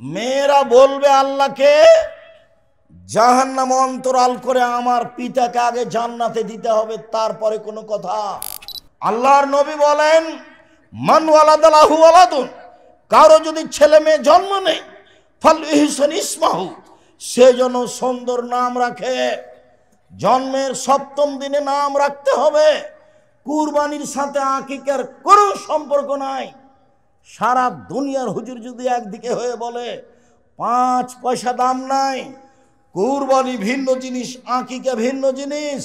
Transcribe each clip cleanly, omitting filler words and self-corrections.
মেয়েরা বলবে আল্লাহকে, জাহান্নাম অন্তরাল করে আমার পিতাকে আগে জান্নাতে দিতে হবে, তারপরে কোনো কথা। আল্লাহর নবী বলেন, মান ওয়ালাদালাহু ওয়ালাদুন, কারো যদি ছেলে মেয়ে জন্ম নেই, ফাল ইহসান ইসমাহু, সে যেন সুন্দর নাম রাখে। জন্মের 7ম দিনে নাম রাখতে হবে। কুরবানির সাথে আকিকার কোনো সম্পর্ক নাই। সারা দুনিয়ার হুজুর যদি একদিকে হয়ে বলে 5 পয়সা দাম নাই, কুরবানি ভিন্ন জিনিস, আকিকা ভিন্ন জিনিস।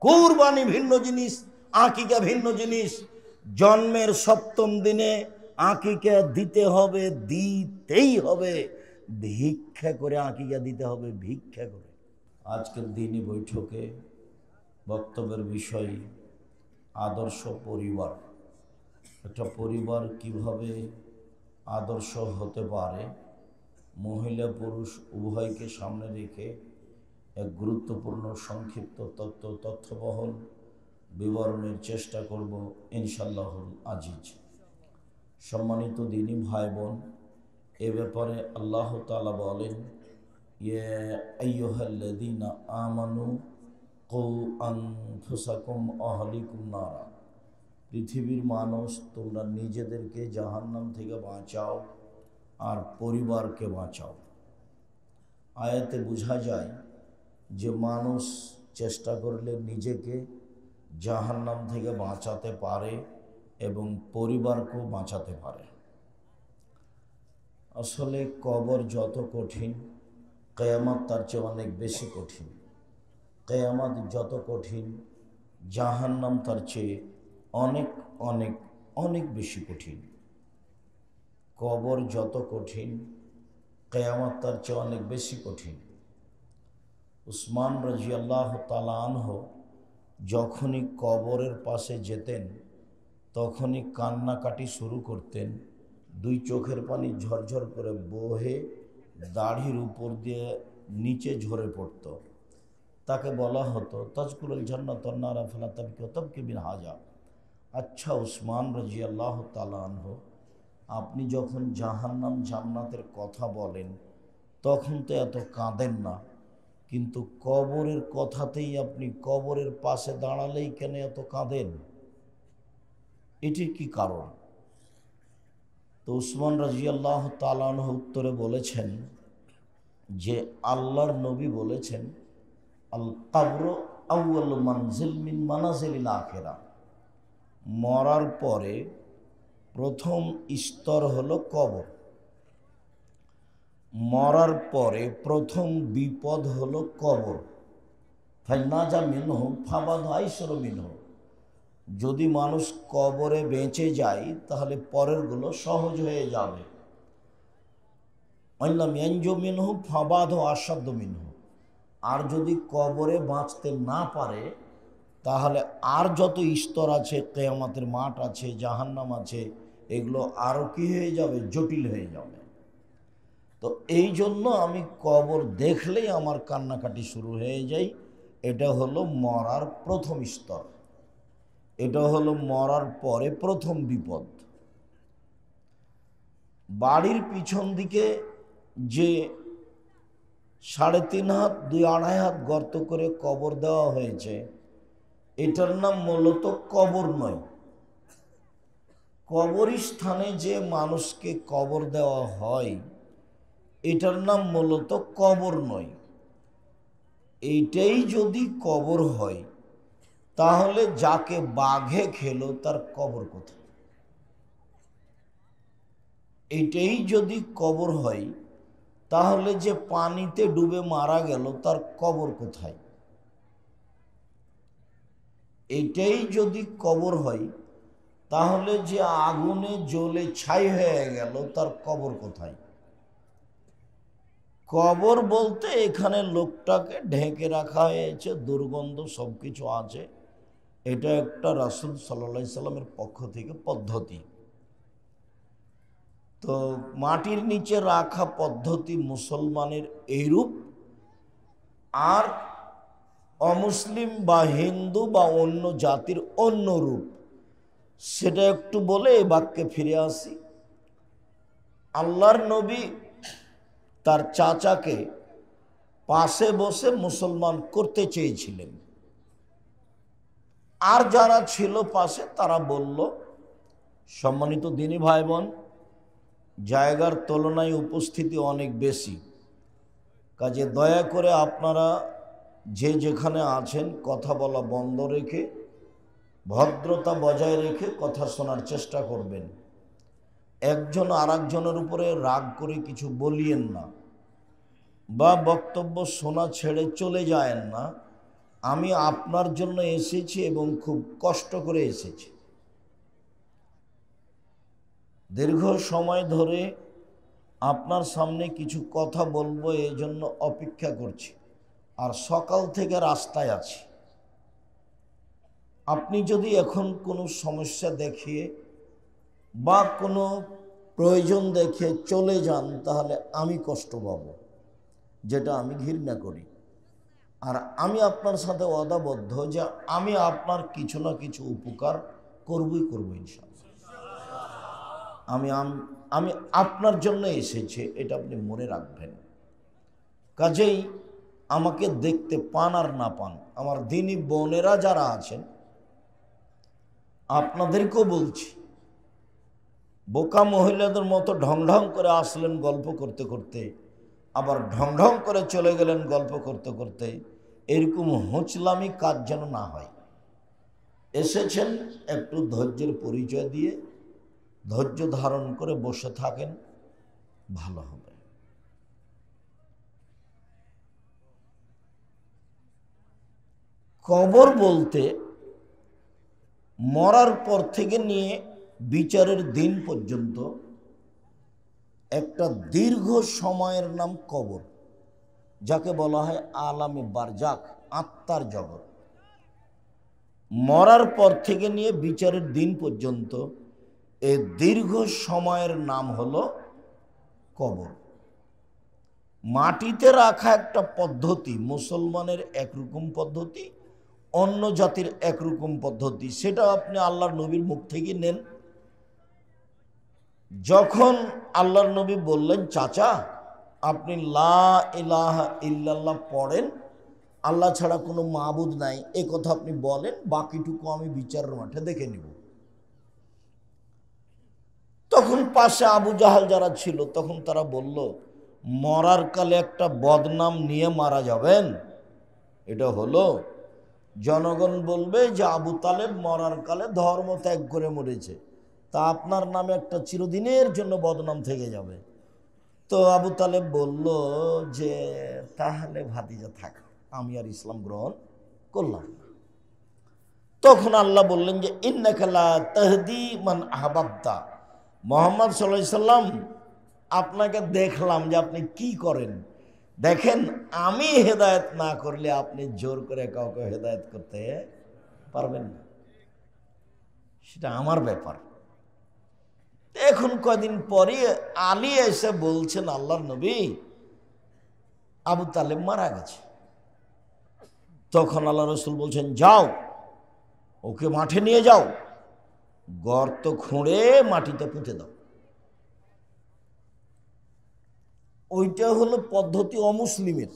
কুরবানি ভিন্ন জিনিস, আকিকা ভিন্ন জিনিস। জন্মের 7ম দিনে আকিকা দিতে হবে, দিতেই হবে। ভিক্ষা করে আকিকা দিতে হবে, ভিক্ষা করে। আজকের দিনই বৈঠকে বক্তব্যের বিষয় আদর্শ পরিবার। একটা পরিবার কিভাবে আদর্শ হতে পারে, মহিলা পুরুষ উভয়কে সামনে রেখে এক গুরুত্বপূর্ণ সংক্ষিপ্ত তথ্যবহল বিবরণের চেষ্টা করব ইনশাআল্লাহুল আজিজ। সম্মানিত দিনী ভাই বোন, এ ব্যাপারে আল্লাহ তাআলা বলেন, ইয়া আইয়ুহাল্লাযীনা আমানু কু আনফুসাকুম আহলিকুম নারা, পৃথিবীর মানুষ তোমরা নিজেদেরকে জাহান্নাম থেকে বাঁচাও আর পরিবারকে বাঁচাও। আয়াতে বোঝা যায় যে মানুষ চেষ্টা করলে নিজেকে জাহান্নাম থেকে বাঁচাতে পারে এবং পরিবারকেও বাঁচাতে পারে। আসলে কবর যত কঠিন, কিয়ামত তার চেয়ে অনেক বেশি কঠিন। কিয়ামত যত কঠিন, জাহান্নাম তার চেয়ে অনেক অনেক অনেক বেশি কঠিন। কবর যত কঠিন, কিয়ামত তার চেয়ে অনেক বেশি কঠিন। উসমান রাদিয়াল্লাহু তাআলা আনহু যখনই কবরের পাশে যেতেন, তখনই কান্নাকাটি শুরু করতেন। 2 চোখের পানি ঝরঝর করে বহে দাড়ির উপর দিয়ে নিচে ঝরে পড়ত। তাকে বলা হতো, তাজকুলুল জান্নাত ওয়ান নারা ফালা তাবকি ওয়া তাবকি মিন হাজা। আচ্ছা উসমান রাদিয়াল্লাহু তাআলা আনহু, আপনি যখন জাহান্নাম জান্নাতের কথা বলেন তখন তো এত কাঁদেন না, কিন্তু কবরের কথাতেই আপনি কবরের পাশে দাঁড়ালেই কেন এত কাঁদেন? এটির কি কারণ? তো উসমান রাদিয়াল্লাহু তাআলা আনহু উত্তরে বলেছেন যে আল্লাহর নবী বলেছেন, আল কবরু আউয়ালু মানজিল মিন মানাজিলিল আখিরাহ, মরার পরে প্রথম স্তর হলো কবর। মরার পরে প্রথম বিপদ হলো কবর। ফাইনাজা মিনহু ফাবাদ আইসরু মিনহু, যদি মানুষ কবরে বেঁচে যায় তাহলে পরেরগুলো সহজ হয়ে যাবে। আল্লাম ইয়ানজু মিনহু ফাবাদ আসাদ্দ মিনহু, আর যদি কবরে বাঁচতে না পারে তাহলে আর যত স্তর আছে, কিয়ামতের মাঠ আছে, জাহান্নাম আছে, এগুলো আরও কি হয়ে যাবে? জটিল হয়ে যাবে। তো এই জন্য আমি কবর দেখলেই আমার কান্নাকাটি শুরু হয়ে যায়। এটা হলো মরার প্রথম স্তর, এটা হলো মরার পরে প্রথম বিপদ। বাড়ির পিছন দিকে যে 3.5 হাত 2-2.5 হাত গর্ত করে কবর দেওয়া হয়েছে, এটার নাম মূলত কবর নয়। কবরস্থানে যে মানুষকে কবর দেওয়া হয়, এটার নাম মূলত কবর নয়। এইটাই যদি কবর হয় তাহলে যাকে বাঘে খেলো তার কবর কোথায়? এইটাই যদি কবর হয় তাহলে যে পানিতে ডুবে মারা গেল তার কবর কোথায়? এইটাই যদি কবর হয় তাহলে যে আগুনে জ্বলে ছাই হয়ে গেল তার কবর কোথায়? কবর বলতে এখানে লোকটাকে ঢেকে রাখা হয়েছে, দুর্গন্ধ সব কিছু আছে। এটা একটা রাসূল সাল্লাল্লাহু আলাইহি সাল্লামের পক্ষ থেকে পদ্ধতি। তো মাটির নিচে রাখা পদ্ধতি মুসলমানের এইরূপ, আর অমুসলিম বা হিন্দু বা অন্য জাতির অন্য রূপ। সেটা একটু বলে এই বাক্যে ফিরে আসি। আল্লাহর নবী তার চাচাকে পাশে বসে মুসলমান করতে চেয়েছিলেন, আর যারা ছিল পাশে তারা বলল, সম্মানিত দিনী ভাই বোন, জায়গার তুলনায় উপস্থিতি অনেক বেশি, কাজে দয়া করে আপনারা যে যেখানে আছেন কথা বলা বন্ধ রেখে ভদ্রতা বজায় রেখে কথা শোনার চেষ্টা করবেন। একজন আর একজনের উপরে রাগ করে কিছু বলিয়েন না বা বক্তব্য শোনা ছেড়ে চলে যায়েন না। আমি আপনার জন্য এসেছি এবং খুব কষ্ট করে এসেছি। দীর্ঘ সময় ধরে আপনার সামনে কিছু কথা বলবো, এই জন্য অপেক্ষা করছি, আর সকাল থেকে রাস্তায় আছি। আপনি যদি এখন কোনো সমস্যা দেখিয়ে বা কোনো প্রয়োজন দেখে চলে যান, তাহলে আমি কষ্ট পাব, যেটা আমি ঘৃণা করি। আর আমি আপনার সাথে ওয়াদাবদ্ধ যে আমি আপনার কিছু না কিছু উপকার করবই করব ইনশাআল্লাহ। আমি আপনার জন্য এসেছি, এটা আপনি মনে রাখবেন। কাজেই আমাকে দেখতে পান আর না পান, আমার দিনী বোনেরা যারা আছেন আপনাদেরকেও বলছি, বোকা মহিলাদের মতো ঢং ঢং করে আসলেন গল্প করতে করতে, আবার ঢং ঢং করে চলে গেলেন গল্প করতে করতে, এরকম হোঁচলামি কাজ যেন না হয়। এসেছেন একটু ধৈর্যের পরিচয় দিয়ে ধৈর্য ধারণ করে বসে থাকেন, ভালো হবে। কবর বলতে মরার পর থেকে নিয়ে বিচারের দিন পর্যন্ত একটা দীর্ঘ সময়ের নাম কবর, যাকে বলা হয় আলামে বারজাখ, আত্মার জগৎ। মরার পর থেকে নিয়ে বিচারের দিন পর্যন্ত এই দীর্ঘ সময়ের নাম হলো কবর। মাটিতে রাখা একটা পদ্ধতি, মুসলমানের একরকম পদ্ধতি, অন্য জাতির একরকম পদ্ধতি, সেটা আপনি আল্লাহর নবীর মুখ থেকে নেন। যখন আল্লাহর নবী বললেন, চাচা আপনি লা ইলাহা ইল্লাল্লাহ পড়েন, আল্লাহ ছাড়া কোনো মাবুদ নাই, এ কথা আপনি বলেন, বাকিটুকু আমি বিচারের মাঠে দেখে নিব। তখন পাশে আবু জাহাল যারা ছিল, তখন তারা বলল, মরার কালে একটা বদনাম নিয়ে মারা যাবেন, এটা হলো জনগণ বলবে যে আবু তালেব মরার কালে ধর্ম ত্যাগ করে মরেছে, তা আপনার নামে একটা চিরদিনের জন্য বদনাম থেকে যাবে। তো আবু তালেব বলল যে তাহলে ভাতিজা থাক, আমি আর ইসলাম গ্রহণ করলাম না। তখন আল্লাহ বললেন যে ইন্নাকা লা তাহদি মান আহবাবতা, মুহাম্মদ সাল্লাল্লাহু আলাইহি সাল্লাম আপনাকে দেখলাম যে আপনি কি করেন, দেখেন আমি হেদায়েত না করলে আপনি জোর করে কাউকে হেদায়েত করতে পারবেন না, সেটা আমার ব্যাপার। এখন কয়দিন পরে আলী এসে বলছেন, আল্লাহর নবী আবু তালেব মারা গেছে। তখন আল্লাহ রসুল বলছেন, যাও ওকে মাঠে নিয়ে যাও, গর্ত খুঁড়ে মাটিতে পুঁতে দাও। ওইটা হলো পদ্ধতি অমুসলিমের।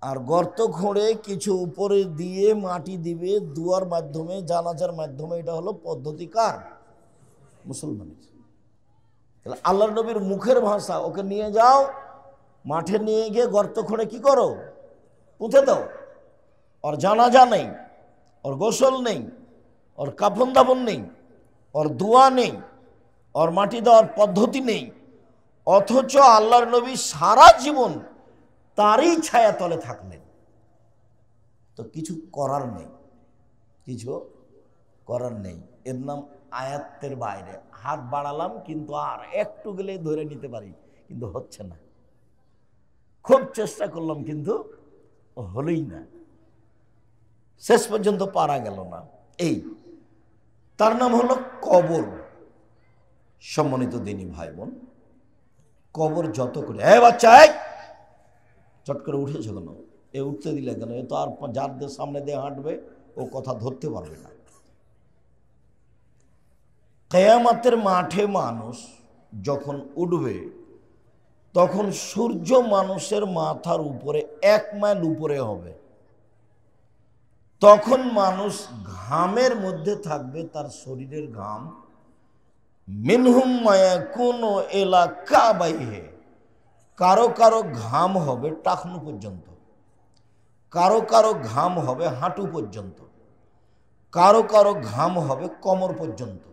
আর গর্ত খুঁড়ে কিছু উপরে দিয়ে মাটি দিবে দুয়ার মাধ্যমে, জানাজার মাধ্যমে, এটা হলো পদ্ধতি কার? মুসলমানের। তাহলে আল্লাহর নবীর মুখের ভাষা, ওকে নিয়ে যাও মাঠে, নিয়ে গিয়ে গর্ত খুঁড়ে কি করো? পুঁতে দাও। ওর জানাজা নেই, ওর গোসল নেই, ওর কাফন দাফন নেই, ওর দোয়া নেই, ওর মাটি দেওয়ার পদ্ধতি নেই, অথচ আল্লাহর নবী সারা জীবন তারই ছায়া তলে থাকলেন। তো কিছু করার নেই, কিছু করার নেই। এর নাম আয়াত্তের বাইরে। হাত বাড়ালাম কিন্তু আর একটু গেলে ধরে নিতে পারি, কিন্তু হচ্ছে না। খুব চেষ্টা করলাম কিন্তু হলোই না, শেষ পর্যন্ত পারা গেল না। এই তার নাম হলো কবর। সম্মানিত দিনী ভাই বোন, কবর যত করে, বাচ্চা চট করে উঠেছে কেন? এ উঠতে দিলে কেন? এ তো আর যার সামনে দিয়ে হাঁটবে ও কথা ধরতে পারবে না। কিয়ামতের মাঠে মানুষ যখন উঠবে তখন সূর্য মানুষের মাথার উপরে 1 মাইল উপরে হবে। তখন মানুষ ঘামের মধ্যে থাকবে, তার শরীরের ঘাম। মিনহুম মায়াকুনু ইলা কাবাইহি, কারো কারো ঘাম হবে টাকনু পর্যন্ত, কারো কারো ঘাম হবে হাঁটু পর্যন্ত, কারো কারো ঘাম হবে কোমর পর্যন্ত,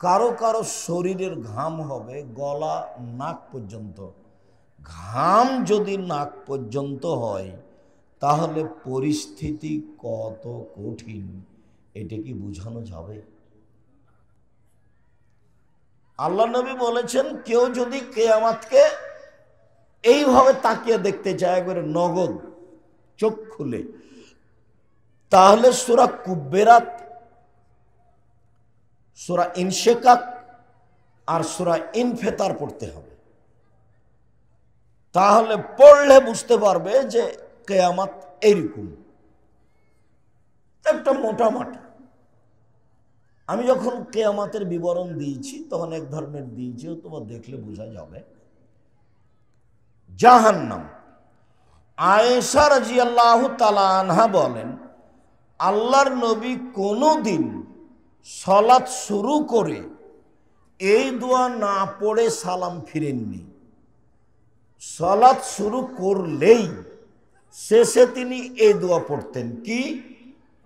কারো কারো শরীরের ঘাম হবে গলা নাক পর্যন্ত। ঘাম যদি নাক পর্যন্ত হয় তাহলে পরিস্থিতি কত কঠিন, এটা কি বোঝানো যাবে? আল্লাহ নবী বলেছেন, কেউ যদি কিয়ামতকে এইভাবে তাকিয়ে দেখতে চায়, একবারে নগদ চোখ খুলে, তাহলে সূরা কুব্বেরাত, সূরা ইনশিকাক আর সূরা ইনফিতার পড়তে হবে। তাহলে পড়লে বুঝতে পারবে যে কিয়ামত এইরকম একটা মোটামুটি। আমি যখন কিয়ামতের বিবরণ দিয়েছি তখন এক ধরনের দিয়েছি, তোমার দেখলে বোঝা যাবে। জাহান্নাম। আয়েশা রাদিয়াল্লাহু তাআলা আনহা বলেন, আল্লাহর নবী কোনোদিন সালাত শুরু করে এই দোয়া না পড়ে সালাম ফিরেননি। সালাত শুরু করলেই শেষে তিনি এই দোয়া পড়তেন, কি?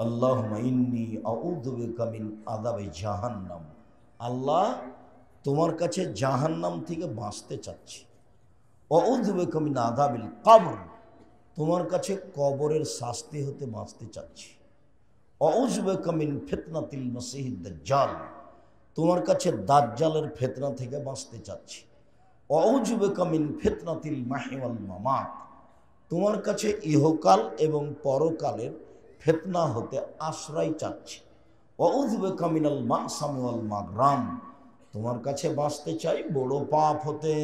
আল্লাহুম্মা ইন্নী আউযু বিকা মিন আযাবি জাহান্নাম। আল্লাহ, তোমার কাছে জাহান্নাম থেকে বাঁচতে চাচ্ছি। আউযু বিকা মিন আযাবিল কবর, তোমার কাছে কবরের শাস্তি হতে বাঁচতে চাচ্ছি। আউযু বিকা মিন ফিতনাতিল মাসিহিদ দাজ্জাল, তোমার কাছে দাজ্জালের ফিতনা থেকে বাঁচতে চাচ্ছি। আউযু বিকা মিন ফিতনাতিল মাহি ওয়াল মামাত, তোমার কাছে ইহকাল এবং পরকালের ফিতনা হতে আশ্রয় চাচ্ছি। আউযু বিকা মিনাল মাসামি ওয়াল মাগরাম, তোমার কাছে বাঁচতে চাই বড় পাপ হতে,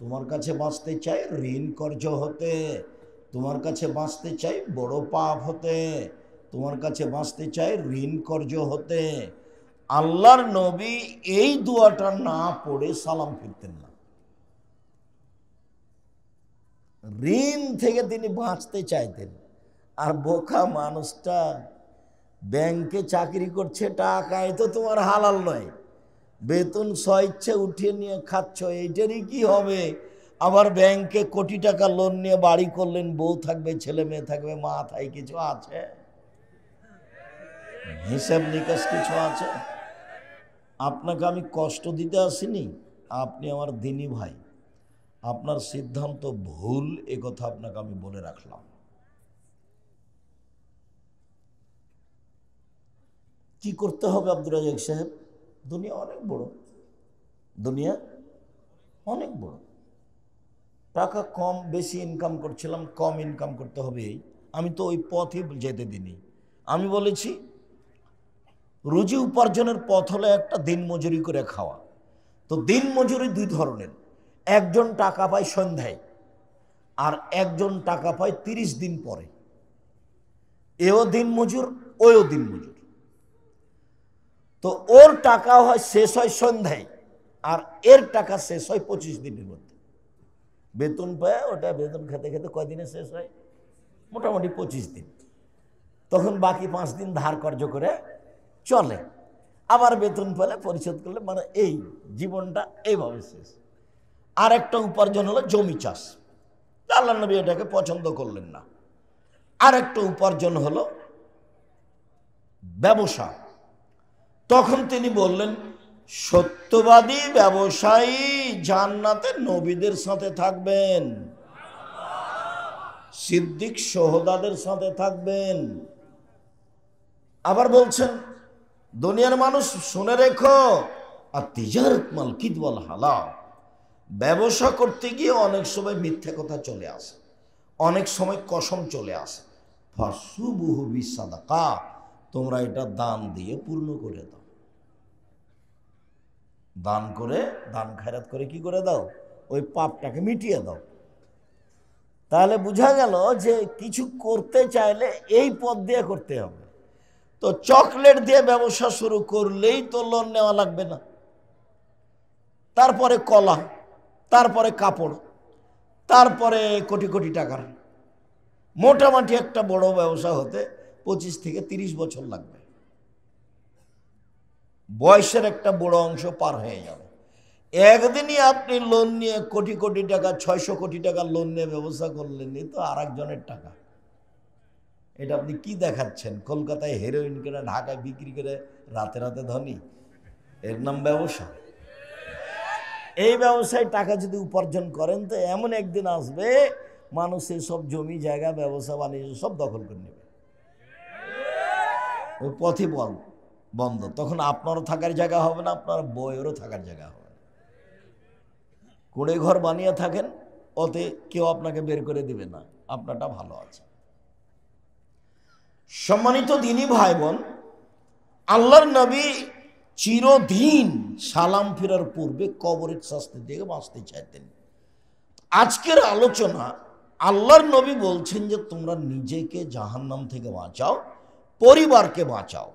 তোমার কাছে বাঁচতে চাই ঋণ কর্জ হতে, তোমার কাছে বাঁচতে চাই বড় পাপ হতে, তোমার কাছে বাঁচতে চাই ঋণ কর্জ হতে। আল্লাহর নবী এই দোয়াটা না পড়ে সালাম ফিরতেন না। ঋণ থেকে তিনি বাঁচতে চাইতেন। আর বোকা মানুষটা ব্যাংকে চাকরি করছে, টাকায় তো তোমার হালাল নয়, বেতন স্বইচ্ছে উঠিয়ে নিয়ে খাচ্ছ, এইটারই কি হবে? আবার ব্যাংকে কোটি টাকা লোন নিয়ে বাড়ি করলেন, বউ থাকবে, ছেলে মেয়ে থাকবে, মাথায় কিছু আছে? হিসাব নিকাশ কিছু আছে? আপনাকে আমি কষ্ট দিতে আসিনি, আপনি আমার দিনী ভাই, আপনার সিদ্ধান্ত ভুল, এ কথা আপনাকে আমি বলে রাখলাম। কি করতে হবে আব্দুর রাজ্জাক সাহেব? দুনিয়া অনেক বড়, দুনিয়া অনেক বড়। টাকা কম বেশি ইনকাম করছিলাম, কম ইনকাম করতে হবে, আমি তো ওই পথই যেতে দিইনি। আমি বলেছি রুজি উপার্জনের পথ হলো একটা দিন মজুরি করে খাওয়া। তো দিন মজুরি দুই ধরনের, একজন টাকা পায় সন্ধ্যায় আর একজন টাকা পায় 30 দিন পরে। এও দিন মজুর, ওও দিন মজুর। তো ওর টাকা হয় শেষ হয় সন্ধ্যায়, আর এর টাকা শেষ হয় 25 দিনের মধ্যে। বেতন পায়, ওটা বেতন খেতে খেতে কয়দিনে শেষ হয়? মোটামুটি 25 দিন। তখন বাকি 5 দিন ধার কর্জ করে চলে, আবার বেতন পেলে পরিশোধ করলে, মানে এই জীবনটা এইভাবে শেষ। আর একটা উপার্জন হলো জমি চাষ, আল্লাহ নবী এটাকে পছন্দ করলেন না। আর একটা উপার্জন হলো ব্যবসা। তখন তিনি বললেন, সত্যবাদী ব্যবসায়ী জান্নাতে নবীদের সাথে থাকবেন, সিদ্দিক শোহদাদের সাথে থাকবেন। আবার বলছেন, দুনিয়ার মানুষ শুনে রেখো, আর তিজারত মাল কিদওয়াল হালাল, ব্যবসা করতে গিয়ে অনেক সময় মিথ্যা কথা চলে আসে, অনেক সময় কসম চলে আসে। ফাসুবুহু বিসাদাকা, তোমরা এটা দান দিয়ে পূর্ণ করে দাও। দান করে, দান খায়রাত করে কি করে দাও? ওই পাপটাকে মিটিয়ে দাও। তাহলে বোঝা গেল যে কিছু করতে চাইলে এই পথ দিয়ে করতে হবে। তো চকলেট দিয়ে ব্যবসা শুরু করলেই তো লোন নেওয়া লাগবে না, তারপরে কলা, তারপরে কাপড়, তারপরে কোটি কোটি টাকার। মোটামুটি একটা বড় ব্যবসা হতে 25 থেকে 30 বছর লাগবে। বয়সের একটা বড় অংশ পার হয়ে যাবে। একদিনই আপনি লোন নিয়ে কোটি কোটি টাকা, 600 কোটি টাকা লোন নিয়ে ব্যবসা করলেন, তো আর একজনের টাকা। এটা আপনি কি দেখাচ্ছেন? কলকাতায় হেরোইন করে, ঢাকায় বিক্রি করে রাতে রাতে ধনী, এর নাম ব্যবসা? এই ব্যবসায় টাকা যদি উপার্জন করেন তো এমন একদিন আসবে মানুষের সব জমি জায়গা, ব্যবসা বাণিজ্য সব দখল করে নেবে। ওই পথই বন্ধ। তখন আপনারও থাকার জায়গা হবে না, আপনার বইয়েরও থাকার জায়গা হবে না। কুড়ে ঘর বানিয়ে থাকেন, ওতে কেউ আপনাকে বের করে দিবে না, আপনারটা ভালো আছে। সম্মানিত দিনী ভাই বোন, আল্লাহর নবী চিরদিন সালাম ফেরার পূর্বে কবরের শাস্তি থেকে বাঁচতে চাইতেন। আজকের আলোচনা, আল্লাহর নবী বলছেন যে তোমরা নিজেকে জাহান্নাম থেকে বাঁচাও, পরিবারকে বাঁচাও।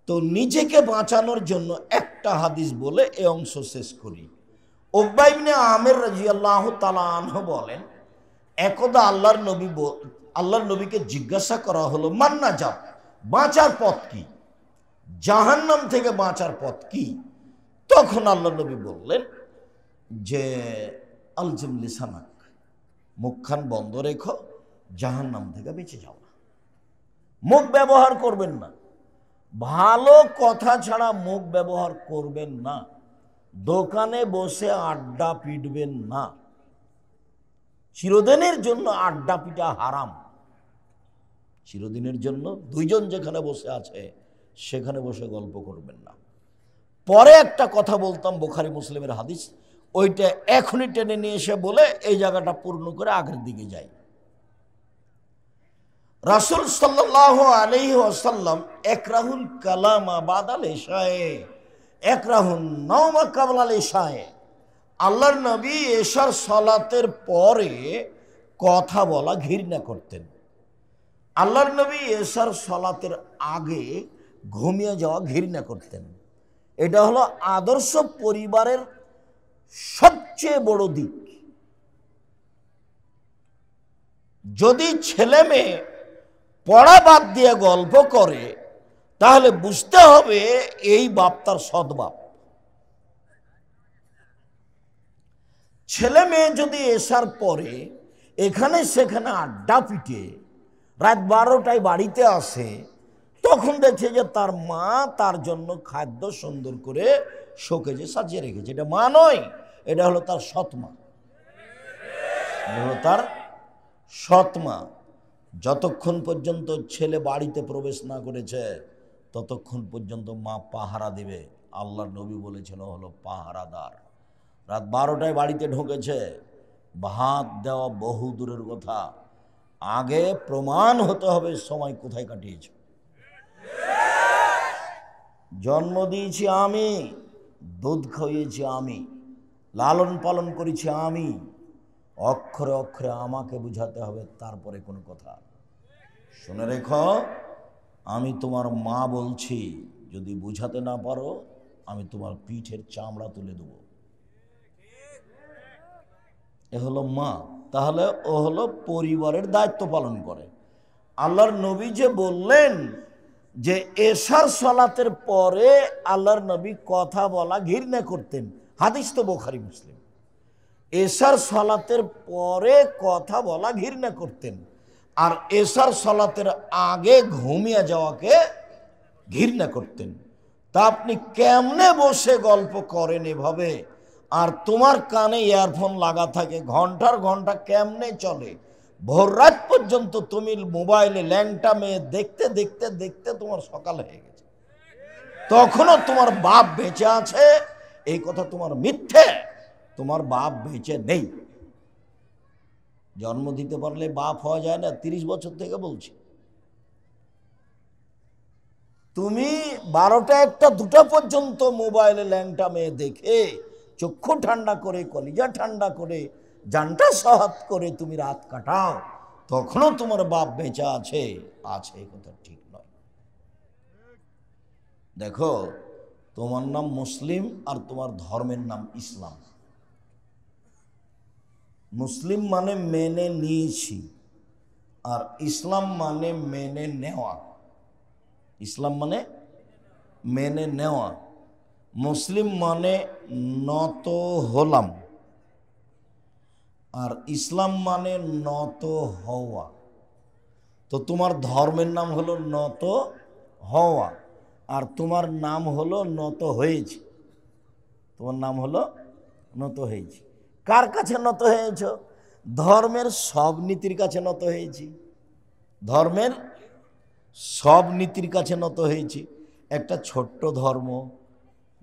তো নিজেকে বাঁচানোর জন্য একটা হাদিস বলে এই অংশ শেষ করি। উকবা ইবনে আমের রাদিয়াল্লাহু তাআলা আনহু বলেন, একদা আল্লাহর নবীকে জিজ্ঞাসা করা হলো, মান নাজাত, বাঁচার পথ কি, জাহান্নাম থেকে বাঁচার পথ কি? তখন আল্লাহর নবী বললেন যে আলজিম লিসানাক, মুখখান বন্ধ রেখো, জাহান্নাম থেকে বেঁচে যাও না। মুখ ব্যবহার করবেন না, ভালো কথা ছাড়া মুখ ব্যবহার করবেন না। দোকানে বসে আড্ডা পিটবেন না। চিরদিনের জন্য আড্ডা পিটা হারাম। চিরদিনের জন্য দুইজন যেখানে বসে আছে সেখানে বসে গল্প করবেন না। পরে একটা কথা বলতাম, বুখারী মুসলিমের হাদিস, ওইটা এখনই টেনে নিয়ে এসে বলে এই জায়গাটা পূর্ণ করে আগের দিকে যাই। রাসূল সাল্লাল্লাহু আলাইহি ওয়াসাল্লাম একরাহুল কালামা বাদাল ইশায়ে একরাহুন নাওমা কাবলাল ইশায়ে, আল্লাহর নবী এশার সালাতের পরে কথা বলা ঘৃণা করতেন। আল্লাহর নবী এশার সালাতের আগে ঘুমিয়ে যাওয়া ঘৃণা করতেন। এটা হলো আদর্শ পরিবারের সবচেয়ে বড় দিক। যদি ছেলে মেয়ে পড়া বাদ দিয়ে গল্প করে তাহলে বুঝতে হবে এই বাপ তার সৎবাপ। ছেলে মেয়ে যদি এসার পরে এখানে সেখানে আড্ডা পিটে রাত 12টায় বাড়িতে আসে, তখন দেখছে যে তার মা তার জন্য খাদ্য সুন্দর করে শোকেজে সাজিয়ে রেখেছে। এটা মা নয়, এটা হলো তার সৎমা। তার সৎমা। যতক্ষণ পর্যন্ত ছেলে বাড়িতে প্রবেশ না করেছে ততক্ষণ পর্যন্ত মা পাহারা দিবে। আল্লাহর নবী বলেছেন হলো পাহারাদার। রাত 12টায় বাড়িতে ঢুকেছে, ভাত দেওয়া বহু দূরের কথা, আগে প্রমাণ হতে হবে সময় কোথায় কাটিয়েছে। জন্ম দিয়েছি আমি, দুধ খাইয়েছি আমি, লালন পালন করেছি আমি, অক্ষরে অক্ষরে আমাকে বুঝাতে হবে, তারপরে কোনো কথা। শুনে রেখো, আমি তোমার মা বলছি, যদি বুঝাতে না পারো আমি তোমার পিঠের চামড়া তুলে দেব। এ হলো মা। তাহলে ও হলো পরিবারের দায়িত্ব পালন করে। আল্লাহর নবী যে বললেন যে এশার সালাতের পরে আল্লাহর নবী কথা বলা ঘৃণা করতেন, হাদিস তো বুখারী মুসলিম। এশার সালাতের পরে কথা বলা ঘৃণা করতেন, আর এশার সালাতের আগে ঘুমিয়ে যাওয়াকে ঘৃণা করতেন। তা আপনি কেমনে বসে গল্প করেন এভাবে, আর তোমার কানে ইয়ারফোন লাগা থাকে, ঘন্টার ঘন্টা কেমনে চলে, ভোর রাত পর্যন্ত তুমি মোবাইলে ল্যাংটা মেয়ে দেখতে দেখতে দেখতে তোমার সকাল হয়ে গেছে, তখনও তোমার বাপ বেঁচে আছে, এই কথা তোমার মিথ্যে। তোমার বাপ বেঁচে নেই। জন্ম দিতে পারলে বাপ হওয়া যায় না? 30 বছর থেকে বলছি। তুমি 12টা 1টা 2টা পর্যন্ত মোবাইলে ল্যাংটা মেয়ে দেখে চক্ষু ঠান্ডা করে, কলিজা ঠান্ডা করে, জানটা সহাত করে তুমি রাত কাটাও, তখনও তোমার বাপ বেঁচে আছে, এই কথা ঠিক নয়। দেখো, তোমার নাম মুসলিম আর তোমার ধর্মের নাম ইসলাম। মুসলিম মানে মেনে নিয়েছি, আর ইসলাম মানে মেনে নেওয়া। ইসলাম মানে মেনে নেওয়া, মুসলিম মানে নত হলাম, আর ইসলাম মানে নত হওয়া। তো তোমার ধর্মের নাম হলো নত হওয়া, আর তোমার নাম হলো নত হয়েছে। তোমার নাম হলো নত হয়েছে। কার কাছে নত হয়েছ? ধর্মের সব নীতির কাছে নত হয়েছি। ধর্মের সব নীতির কাছে নত হয়েছি। একটা ছোট্ট ধর্ম,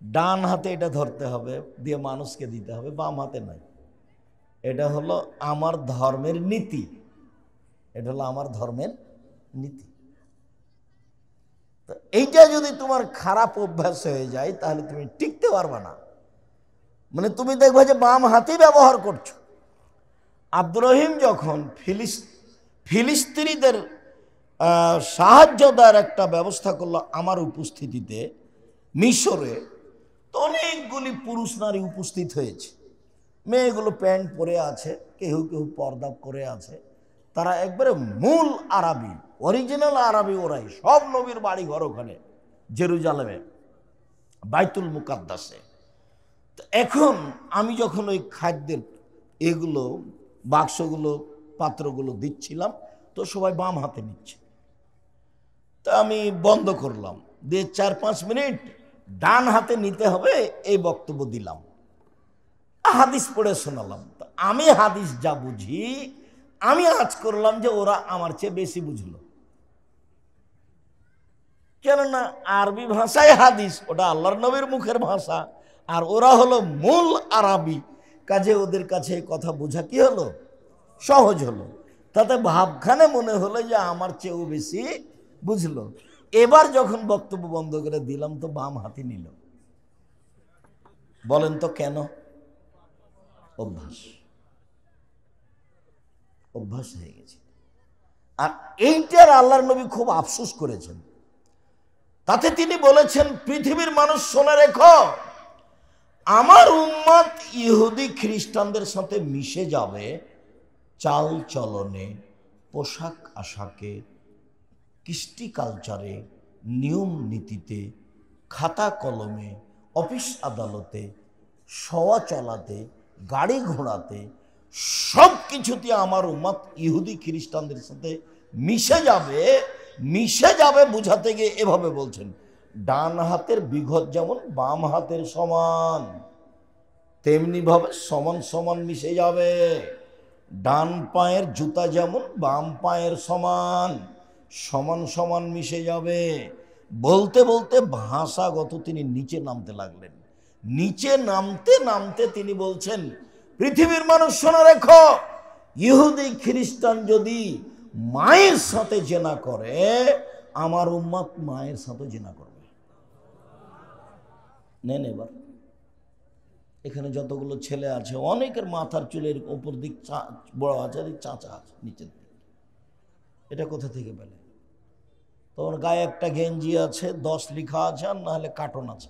ডান হাতে এটা ধরতে হবে, দিয়ে মানুষকে দিতে হবে, বাম হাতে নয়। এটা হলো আমার ধর্মের নীতি। এটা হলো আমার ধর্মের নীতি। তো এইটা যদি তোমার খারাপ অভ্যাস হয়ে যায় তাহলে তুমি টিকতে পারবে না। মানে তুমি দেখবে যে বাম হাতই ব্যবহার করছো। আব্দুর রহিম যখন ফিলিস্তিনিদের সাহায্য দেওয়ার একটা ব্যবস্থা করলো আমার উপস্থিতিতে মিশরে, তো অনেকগুলি পুরুষ নারী উপস্থিত হয়েছে। মেয়েগুলো প্যান্ট পরে আছে, কেউ কেউ পর্দা করে আছে। তারা একবারে মূল আরবি, অরিজিনাল আরবি। ওরাই সব নবীর বাড়ি ঘর ওখানে জেরুজালেমে, বাইতুল মুকাদ্দাসে। তো এখন আমি যখন ওই খাদ্যের এগুলো বাক্সগুলো পাত্রগুলো দিচ্ছিলাম, তো সবাই বাম হাতে নিচ্ছে। তা আমি বন্ধ করলাম, দিয়ে 4-5 মিনিট ডান হাতে নিতে হবে এই বক্তব্য দিলাম, হাদিস পড়ে শোনালাম। তো আমি হাদিস যা বুঝি, আমি আজ করলাম যে ওরা আমার চেয়ে বেশি বুঝলো। কেননা আরবি ভাষায় হাদিস, ওটা আল্লাহর নবীর মুখের ভাষা, আর ওরা হলো মূল আরবি। কাজে ওদের কাছে কথা বোঝা কি হলো? সহজ হলো। তাতে ভাবখানে মনে হলো যে আমার চেয়েও বেশি বুঝলো। এবার যখন বক্তব্য বন্ধ করে দিলাম, তো বাম হাতে নিল। বলেন তো কেন? অভ্যাস, অভ্যাস হয়ে গেছে। আর এইটার আল্লাহর নবী খুব আফসোস করেছেন। তাতে তিনি বলেছেন, পৃথিবীর মানুষ শোনে রেখো, আমার উম্মত ইহুদি খ্রিস্টানদের সাথে মিশে যাবে চাল চলনে, পোশাক আশাকে, কৃষ্টি কালচারে, নিয়ম নীতিতে, খাতা কলমে, অফিস আদালতে, শোয়া চলাতে, গাড়ি ঘোড়াতে, সব কিছুতে আমার উম্মত ইহুদি খ্রিস্টানদের সাথে মিশে যাবে। মিশে যাবে বুঝাতে গিয়ে এভাবে বলছেন, ডান হাতের বিঘত যেমন বাম হাতের সমান, তেমনি ভাবে সমান সমান মিশে যাবে। ডান পায়ের জুতা যেমন বাম পায়ের সমান, সমান সমান মিশে যাবে। বলতে বলতে ভাষাগত তিনি নিচে নামতে লাগলেন। নিচে নামতে নামতে তিনি বলছেন, পৃথিবীর মানুষ শোনা রেখো, ইহুদি খ্রিস্টান যদি মায়ের সাথে জেনা করে, আমার উম্মত মায়ের সাথে জেনা করবে। নেন এবার এখানে যতগুলো ছেলে আছে, অনেকের মাথার চুলের ওপর দিক বড় আছে, চাঁচা আছে নিচের দিক। এটা কোথা থেকে পেলে? তোমার গায়ে একটা গেঞ্জি আছে, 10 লেখা আছে, আর না হলে কার্টন আছে।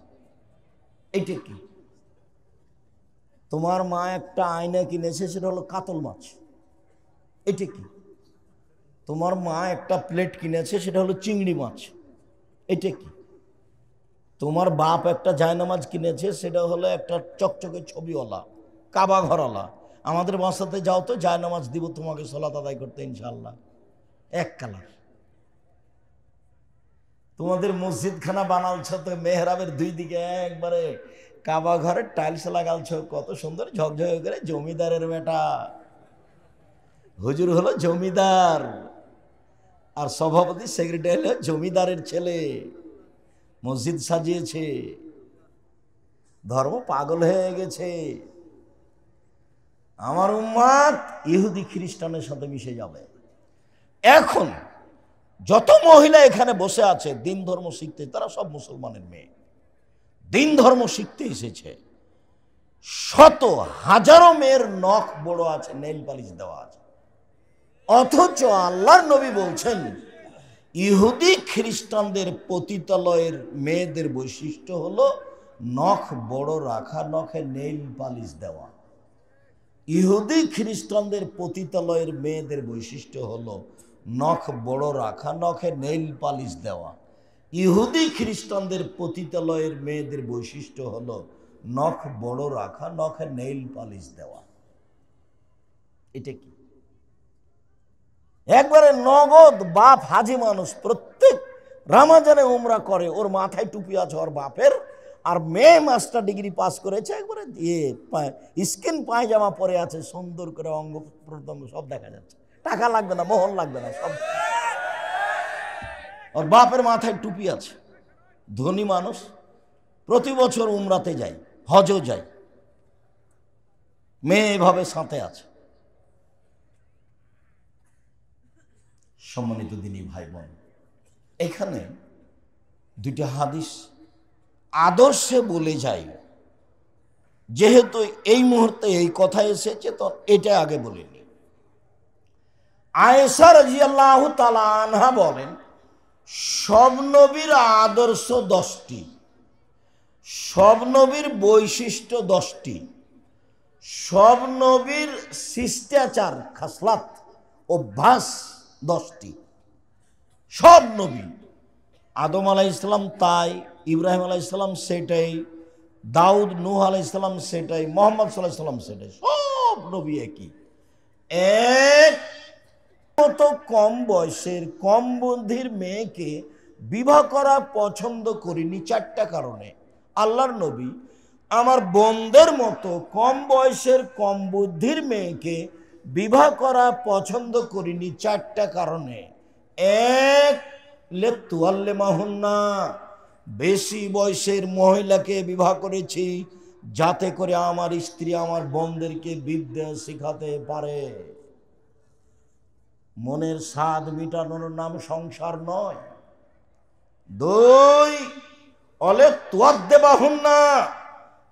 এইটা কি? তোমার মা একটা আয়না কিনেছে, সেটা হলো কাতল মাছ। এটা কি? তোমার মা একটা প্লেট কিনেছে, সেটা হলো চিংড়ি মাছ। এটা কি? তোমার বাপ একটা জায়নামাজ কিনেছে, সেটা হলো একটা চকচকে ছবিওয়ালা কাবা ঘরওয়ালা। আমাদের বাসাতে যাও তো, জায়নামাজ দিব তোমাকে সালাত আদায় করতে ইনশাআল্লাহ, এক কালার। তোমাদের মসজিদখানা বানালছ তো মেহরাবের 2 দিকে একবারে কাবা ঘরের টাইলস লাগালছ, কত সুন্দর ঝকঝকে করে। জমিদারের বেটা, হুজুর হলো জমিদার, আর সভাপতি সেক্রেটারি হলো জমিদারের ছেলে। মসজিদ সাজিয়েছে, ধর্ম পাগল হয়ে গেছে। আমার উম্মত ইহুদি খ্রিস্টানের সাথে মিশে যাবে। এখন যত মহিলা এখানে বসে আছে দিন ধর্ম শিখতে, তারা সব মুসলমানের মেয়ে, দিন ধর্ম শিখতে এসেছে। শত হাজারো মেয়ের নখ বড় আছে, নেইল পালিশ দেওয়া আছে। অথচ আল্লাহর নবী বলছেন, ইহুদি খ্রিস্টানদের পতিতালয়ের মেয়েদের বৈশিষ্ট্য হলো নখ বড় রাখা, নখে নেইল পালিশ দেওয়া। ইহুদি খ্রিস্টানদের পতিতালয়ের মেয়েদের বৈশিষ্ট্য হলো নখ বড় রাখা, নখে নেইল পালিশ দেওয়া। ইহুদি খ্রিস্টানদের পতিতালয়ের মেয়েদের বৈশিষ্ট্য হলো নখ বড় রাখা, নখে নেইল পালিশ দেওয়া। এটা কি? একবারে নগদ বাপ হাজি মানুষ, প্রত্যেক রামাজানে উমরা করে, ওর মাথায় টুপি আছে ওর বাপের, আর মেয়ে মাস্টার ডিগ্রি পাস করেছে, একবারে স্কিন পায়জামা পরে আছে, সুন্দর করে অঙ্গ প্রত্যঙ্গ সব দেখা যাচ্ছে, টাকা লাগবে না, মোহর লাগবে না, সব। ওর বাপের মাথায় টুপি আছে, ধনী মানুষ, প্রতি বছর উমরাতে যায়, হজও যায়, মেয়ে এভাবে সাথে আছে। সম্মানিত দিনী ভাই বোন, এখানে দুইটা হাদিস আদর্শে বলে যায়, যেহেতু এই মুহূর্তে এই কথা এসেছে তো এটা আগে বলিনি। আয়েশা রাদিয়াল্লাহু তাআলা আনহা বলেন, সব নবীর আদর্শ 10টি, সব নবীর বৈশিষ্ট্য 10টি, সব নবীর শিষ্টাচার খাসলাত অভ্যাস 10টি। সব নবী, আদম আলাইহিস সালাম তাই, ইব্রাহিম আলাইহিস সালাম সেটাই, দাউদ নূহ আলাইহিস সালাম সেটাই, মুহাম্মদ সাল্লাল্লাহু আলাইহি ওয়াসাল্লাম সেটাই, সব নবী একই। এক মতো কম বয়সের কম বুদ্ধির মেয়েকে বিবাহ করা পছন্দ করিনি 4টা কারণে। আল্লাহর নবী আমার বোনদের মতো কম বয়সের কম বুদ্ধির মেয়েকে বিবাহ করা পছন্দ করিনি 4টা কারণে। এক, লেতুয়াল্লেমাহুন্না, বেশি বয়সের মহিলাকে বিবাহ করেছি যাতে করে আমার স্ত্রী আমার বোনদেরকে বিদ্যা শিখাতে পারে। মনের স্বাদ মিটানোর নাম সংসার নয়। 2, অলেতুয়াদ্দেবাহুন্না,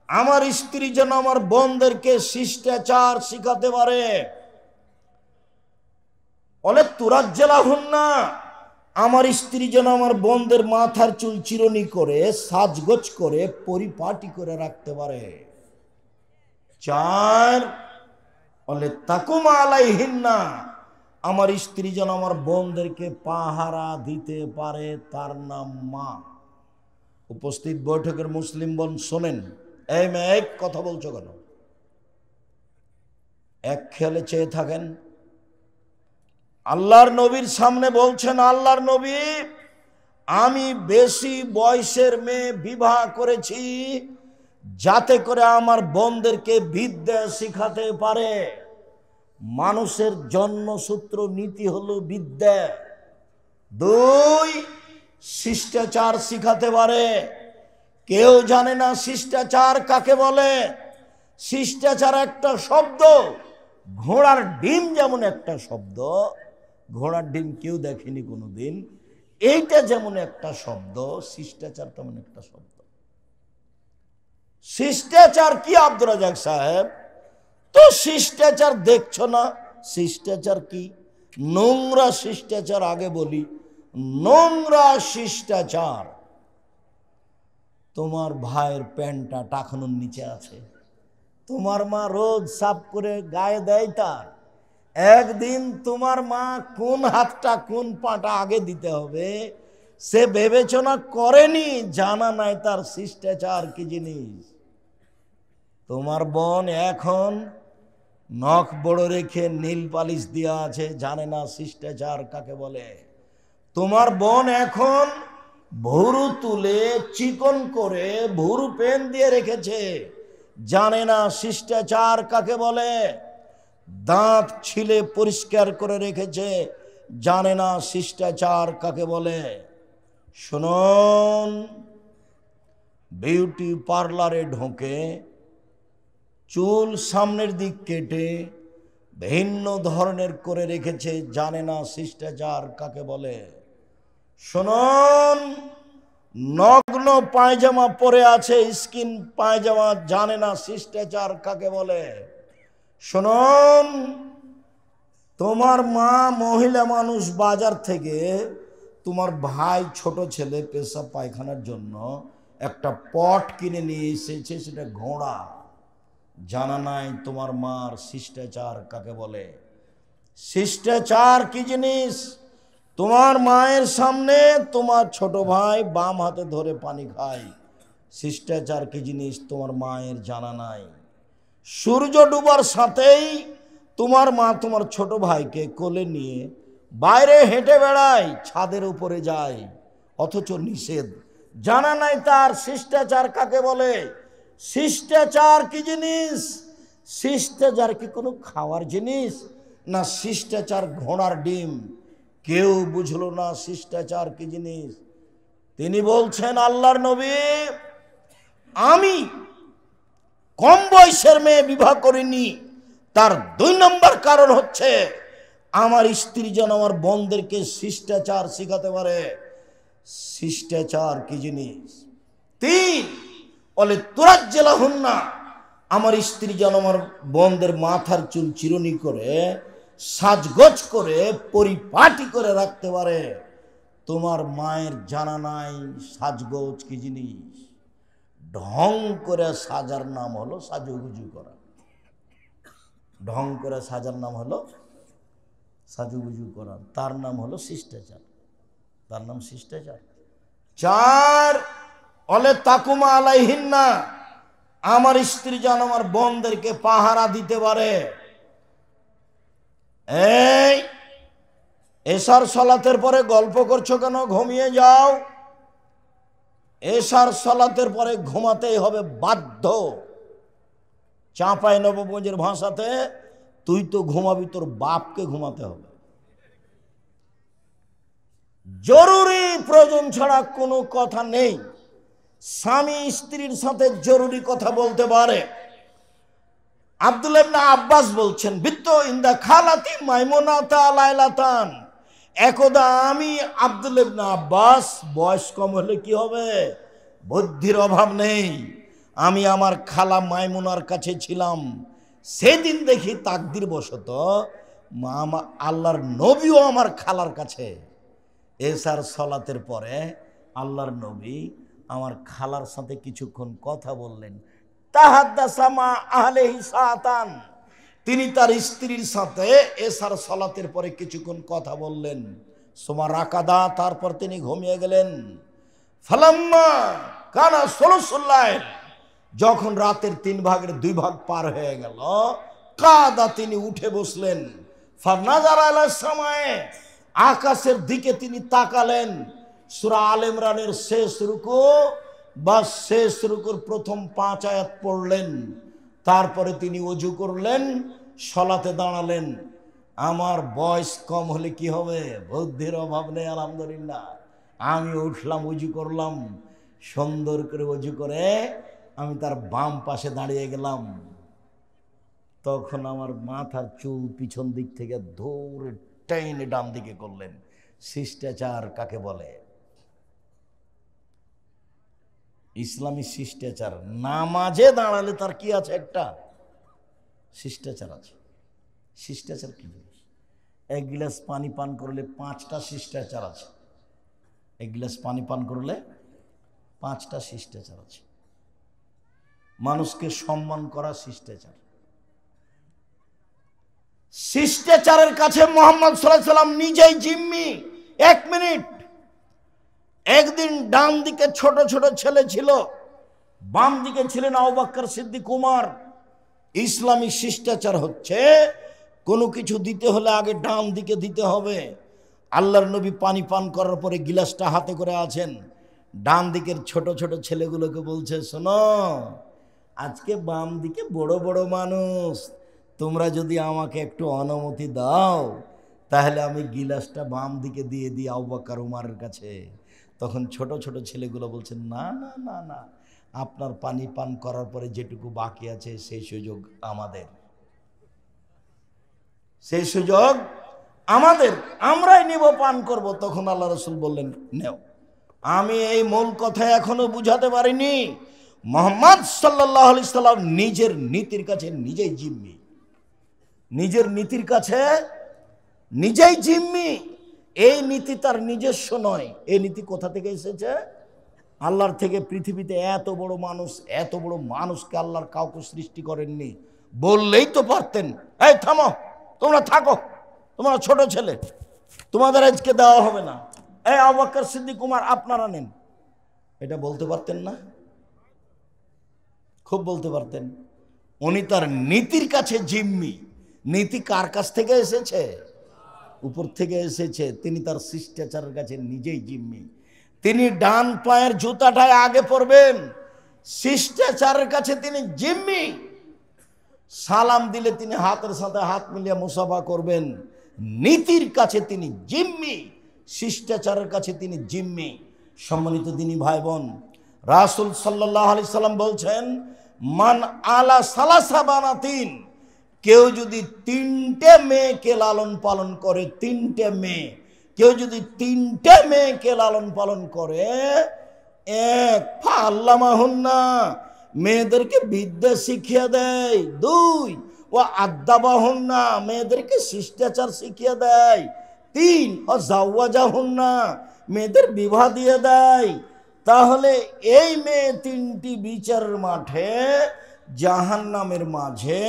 আমার স্ত্রী যেন আমার বোনদেরকে শিষ্টাচার শিখাতে পারে। অলেতুরাজ্জালাহুন্না, আমার স্ত্রী যেন আমার বোনদের মাথার চুল চিরুনি করে সাজগোজ করে পরিপাটি করে রাখতে পারে। 4, অলেতাকুমা আলাইহিন্না, আমার স্ত্রী যেন আমার বোনদেরকে পাহারা দিতে পারে, তার নাম মা। উপস্থিত বৈঠকের মুসলিম বোন শোনেন, এই মেয়ে এক কথা বলছো কেন? এক খেয়ালে চেয়ে থাকেন। আল্লাহর নবীর সামনে বলছেন, আল্লাহর নবী আমি বেশি বয়সের মেয়ে বিবাহ করেছি যাতে করে আমার বোনদেরকে বিদ্যা শিখাতে পারে। মানুষের জন্মসূত্র নীতি হলো বিদ্যা। 2, শিষ্টাচার শিখাতে পারে। কেউ জানে না শিষ্টাচার কাকে বলে। শিষ্টাচার একটা শব্দ, ঘোড়ার ডিম যেমন একটা শব্দ, ঘোড়ার ডিম কেউ দেখেনি কোনোদিন, এইটা যেমন একটা শব্দ, শিষ্টাচার তেমন একটা শব্দ। শিষ্টাচার কি আব্দুর রাজ্জাক সাহেব? তো শিষ্টাচার দেখছো না? শিষ্টাচার কি? নোংরা শিষ্টাচার আগে বলি। নোংরা শিষ্টাচার, তোমার ভাইয়ের প্যান্টটা টাকানোর নিচে আছে, তোমার মা রোজ সাফ করে গায়ে দেয়, তার একদিন তোমার মা কোন হাতটা কোন পাটা আগে দিতে হবে সে বিবেচনা করেনি, জানা নাই তার শিষ্টাচার কি জিনিস। তোমার বোন এখন নখ বড় রেখে নীল পালিশ দেওয়া আছে, জানে না শিষ্টাচার কাকে বলে। তোমার বোন এখন ভুরু তুলে চিকন করে ভুরু পেন দিয়ে রেখেছে, জানে না শিষ্টাচার কাকে বলে। দাঁত ছিলে পরিষ্কার করে রেখেছে, জানে না শিষ্টাচার কাকে বলে। শুনুন, বিউটি পার্লারে ঢোকে চুল সামনের দিক কেটে ভিন্ন ধরনের করে রেখেছে, জানে না শিষ্টাচার কাকে বলে। শুনুন, নগ্ন পায়জামা পরে আছে, স্কিন পায়জামা, জানে না শিষ্টাচার কাকে বলে। শুনুন, তোমার মা মহিলা মানুষ বাজার থেকে তোমার ভাই ছোট ছেলে পেশাব পায়খানার জন্য একটা পট কিনে নিয়ে এসেছে, সেটা ঘোড়া। জানা নাই তোমার মার শিষ্টাচার কাকে বলে। শিষ্টাচার কি জিনিস? তোমার মায়ের সামনে তোমার ছোট ভাই বাম হাতে ধরে পানি খায়, শিষ্টাচার কি জিনিস তোমার মায়ের জানা নাই। সূর্য ডুবার সাথেই তোমার মা তোমার ছোট ভাইকে কোলে নিয়ে বাইরে হেঁটে বেড়ায়, ছাদের উপরে যায়, অথচ নিষেধ। জানা নাই তার শিষ্টাচার কাকে বলে। শিষ্টাচার কি জিনিস? শিষ্টাচার কি কোনো খাওয়ার জিনিস? না শিষ্টাচার ঘোড়ার ডিম? কেউ বুঝলো না শিষ্টাচার কি জিনিস। তিনি বলছেন, আল্লাহর নবী, আমি কম বয়সের মেয়ে বিবাহ করিনি, তার 2 নম্বর কারণ হচ্ছে আমার স্ত্রী যেন আমার বোনদেরকে শিষ্টাচার শিখাতে পারে। শিষ্টাচার কি জিনিস? 3 বলে তুরাজ্জালাহুন্না, আমার স্ত্রী যেন আমার বোনদের মাথার চুল চিরুনি করে সাজগোজ করে পরিপাটি করে রাখতে পারে। তোমার মায়ের জানা নাই সাজগোজ কি জিনিস। ঢং করে সাজার নাম হলো সাজুগুজু করা। ঢং করে সাজার নাম হলো সাজুগুজু করা, তার নাম হলো শিষ্টাচার। তার নাম শিষ্টাচার। 4 অলে তাকুমা আলাইহিন্না, আমার স্ত্রী যেন আমার বোনদেরকে পাহারা দিতে পারে। এই এশার সালাতের পরে গল্প করছো কেন? ঘুমিয়ে যাও। এশার সালাতের পরে ঘুমাতেই হবে বাধ্য। চাঁপাই নবগঞ্জের ভাষাতে, তুই তো ঘুমাবি, তোর বাপকে ঘুমাতে হবে। জরুরি প্রয়োজন ছাড়া কোনো কথা নেই। স্বামী স্ত্রীর সাথে জরুরি কথা বলতে পারে। আব্দুল্লাহ ইবনে আব্বাস বলছেন, বিত্ত ইন্দা খালাতি মাইমুনাতা লাইলাতান, একদা আমি আব্দুল্লাহ ইবনে আব্বাস, বয়স কম হলে কি হবে, বুদ্ধির অভাব নেই, আমি আমার খালা মাইমুনার কাছে ছিলাম। সেদিন দেখি তাকদির বশত আল্লাহর নবীও আমার খালার কাছে। এশার সালাতের পরে আল্লাহর নবী আমার খালার সাথে কিছুক্ষণ কথা বললেন। তাহাদ্দাসা মা আহলিহি সাআতান, তিনি তার স্ত্রীর সাথে এশার সালাতের পরে কিছুক্ষণ কথা বললেন। সুমা রাকাদা, তারপর তিনি ঘুমিয়ে গেলেন। ফালাম্মা কানা সুলুসুল লাইল, যখন রাতের 3 ভাগের 2 ভাগ পার হয়ে গেল, কাদা, তিনি উঠে বসলেন। ফানাজারা ইলাস সামায়ে, আকাশের দিকে তিনি তাকালেন। সূরা আলে ইমরানের শেষ রুকু বা শেষ রুকুর প্রথম 5 আয়াত পড়লেন। তারপরে তিনি ওযু করলেন, সালাতে দাঁড়ালেন। আমার বয়স কম হলে কি হবে, বুদ্ধির অভাব নেই আলহামদুলিল্লাহ। আমি উঠলাম, ওযু করলাম, সুন্দর করে ওযু করে আমি তার বাম পাশে দাঁড়িয়ে গেলাম। তখন আমার মাথার চুল পিছন দিক থেকে ধরে টেনে ডান দিকে করলেন। শিষ্টাচার কাকে বলে? ইসলামী শিষ্টাচার। নামাজে দাঁড়ালে তার কি আছে? একটা শিষ্টাচার আছে। শিষ্টাচার কি জিনিস? 1 গ্লাস পানি পান করলে 5টা শিষ্টাচার আছে। 1 গ্লাস পানি পান করলে 5টা শিষ্টাচার আছে। মানুষকে সম্মান করা শিষ্টাচার। শিষ্টাচারের কাছে মুহাম্মদ সাল্লাল্লাহু আলাইহি সাল্লাম নিজেই জিম্মি। 1 মিনিট। একদিন ডান দিকে ছোট ছোট ছেলে ছিল, বাম দিকে ছিলেন আবু বকর সিদ্দিক, উমর। ইসলামী শিষ্টাচার হচ্ছে কোনো কিছু দিতে হলে আগে ডান দিকে দিতে হবে। আল্লাহর নবী পানি পান করার পরে গিলাসটা হাতে করে আছেন, ডান দিকের ছোট ছোট ছেলেগুলোকে বলছে, শোনো, আজকে বাম দিকে বড় বড় মানুষ, তোমরা যদি আমাকে একটু অনুমতি দাও তাহলে আমি গিলাসটা বাম দিকে দিয়ে দিই আবু বকর উমরের কাছে। তখন ছোট ছোট ছেলেগুলো বলছেন, না না না না, আপনার পানি পান করার পরে যেটুকু বাকি আছে সেই সুযোগ আমাদের, সেই সুযোগ আমাদের, আমরাই নিব, পান করব। তখন আল্লাহ রাসূল বললেন, নেও। আমি এই মূল কথা এখনো বুঝাতে পারিনি। মুহাম্মদ সাল্লাল্লাহু আলাইহি সাল্লাম নিজের নীতির কাছে নিজেই জিম্মি। নিজের নীতির কাছে নিজেই জিম্মি। এই নীতি তার নিজস্ব নয়। এই নীতি কোথা থেকে এসেছে? আল্লাহর থেকে পৃথিবীতে এত বড় মানুষকে আল্লাহর কাউকে সৃষ্টি করেননি। বললেই তো পারতেন, এই থামো, তোমরা থাকো, তোমরা ছোট ছেলে, তোমাদের আজকে দেওয়া হবে না, এই আবু বকর সিদ্দিক উমর আপনারা নেন, এটা বলতে পারতেন না? খুব বলতে পারতেন। উনি তার নীতির কাছে জিম্মি। নীতি কার কাছ থেকে এসেছে? উপর থেকে এসেছে। তিনি তার শিষ্টাচারের কাছে নিজেই জিম্মি। তিনি ডান পায়ের জুতাটায় আগে পরবেন, শিষ্টাচারের কাছে তিনি জিম্মি। সালাম দিলে তিনি হাতের সাথে হাত মিলিয়ে মুসাফা করবেন। নীতির কাছে তিনি জিম্মি, শিষ্টাচারের কাছে তিনি জিম্মি। সম্মানিত দিনী ভাই বোন, রাসূল সাল্লাল্লাহু আলাইহি সাল্লাম বলছেন, মান আলা সালাসা বানাতিন, কেউ যদি 3টে মেয়েকে লালন পালন করে, 3টে মেয়ে, কেউ যদি 3টে মেয়েকে লালন পালন করে, এক ফাল্লামাহুন্না, মেয়েদেরকে বিদ্যা শিখিয়ে দেয়, 2 ও আদাবাহুন্না, মেয়েদেরকে শিষ্টাচার শিখিয়ে দেয়, 3 ও জাওয়াজাহুন্না, মেয়েদের বিবাহ দিয়ে দেয়, তাহলে এই মেয়ে 3টি বিচারের মাঠে জাহান্নামের মাঝে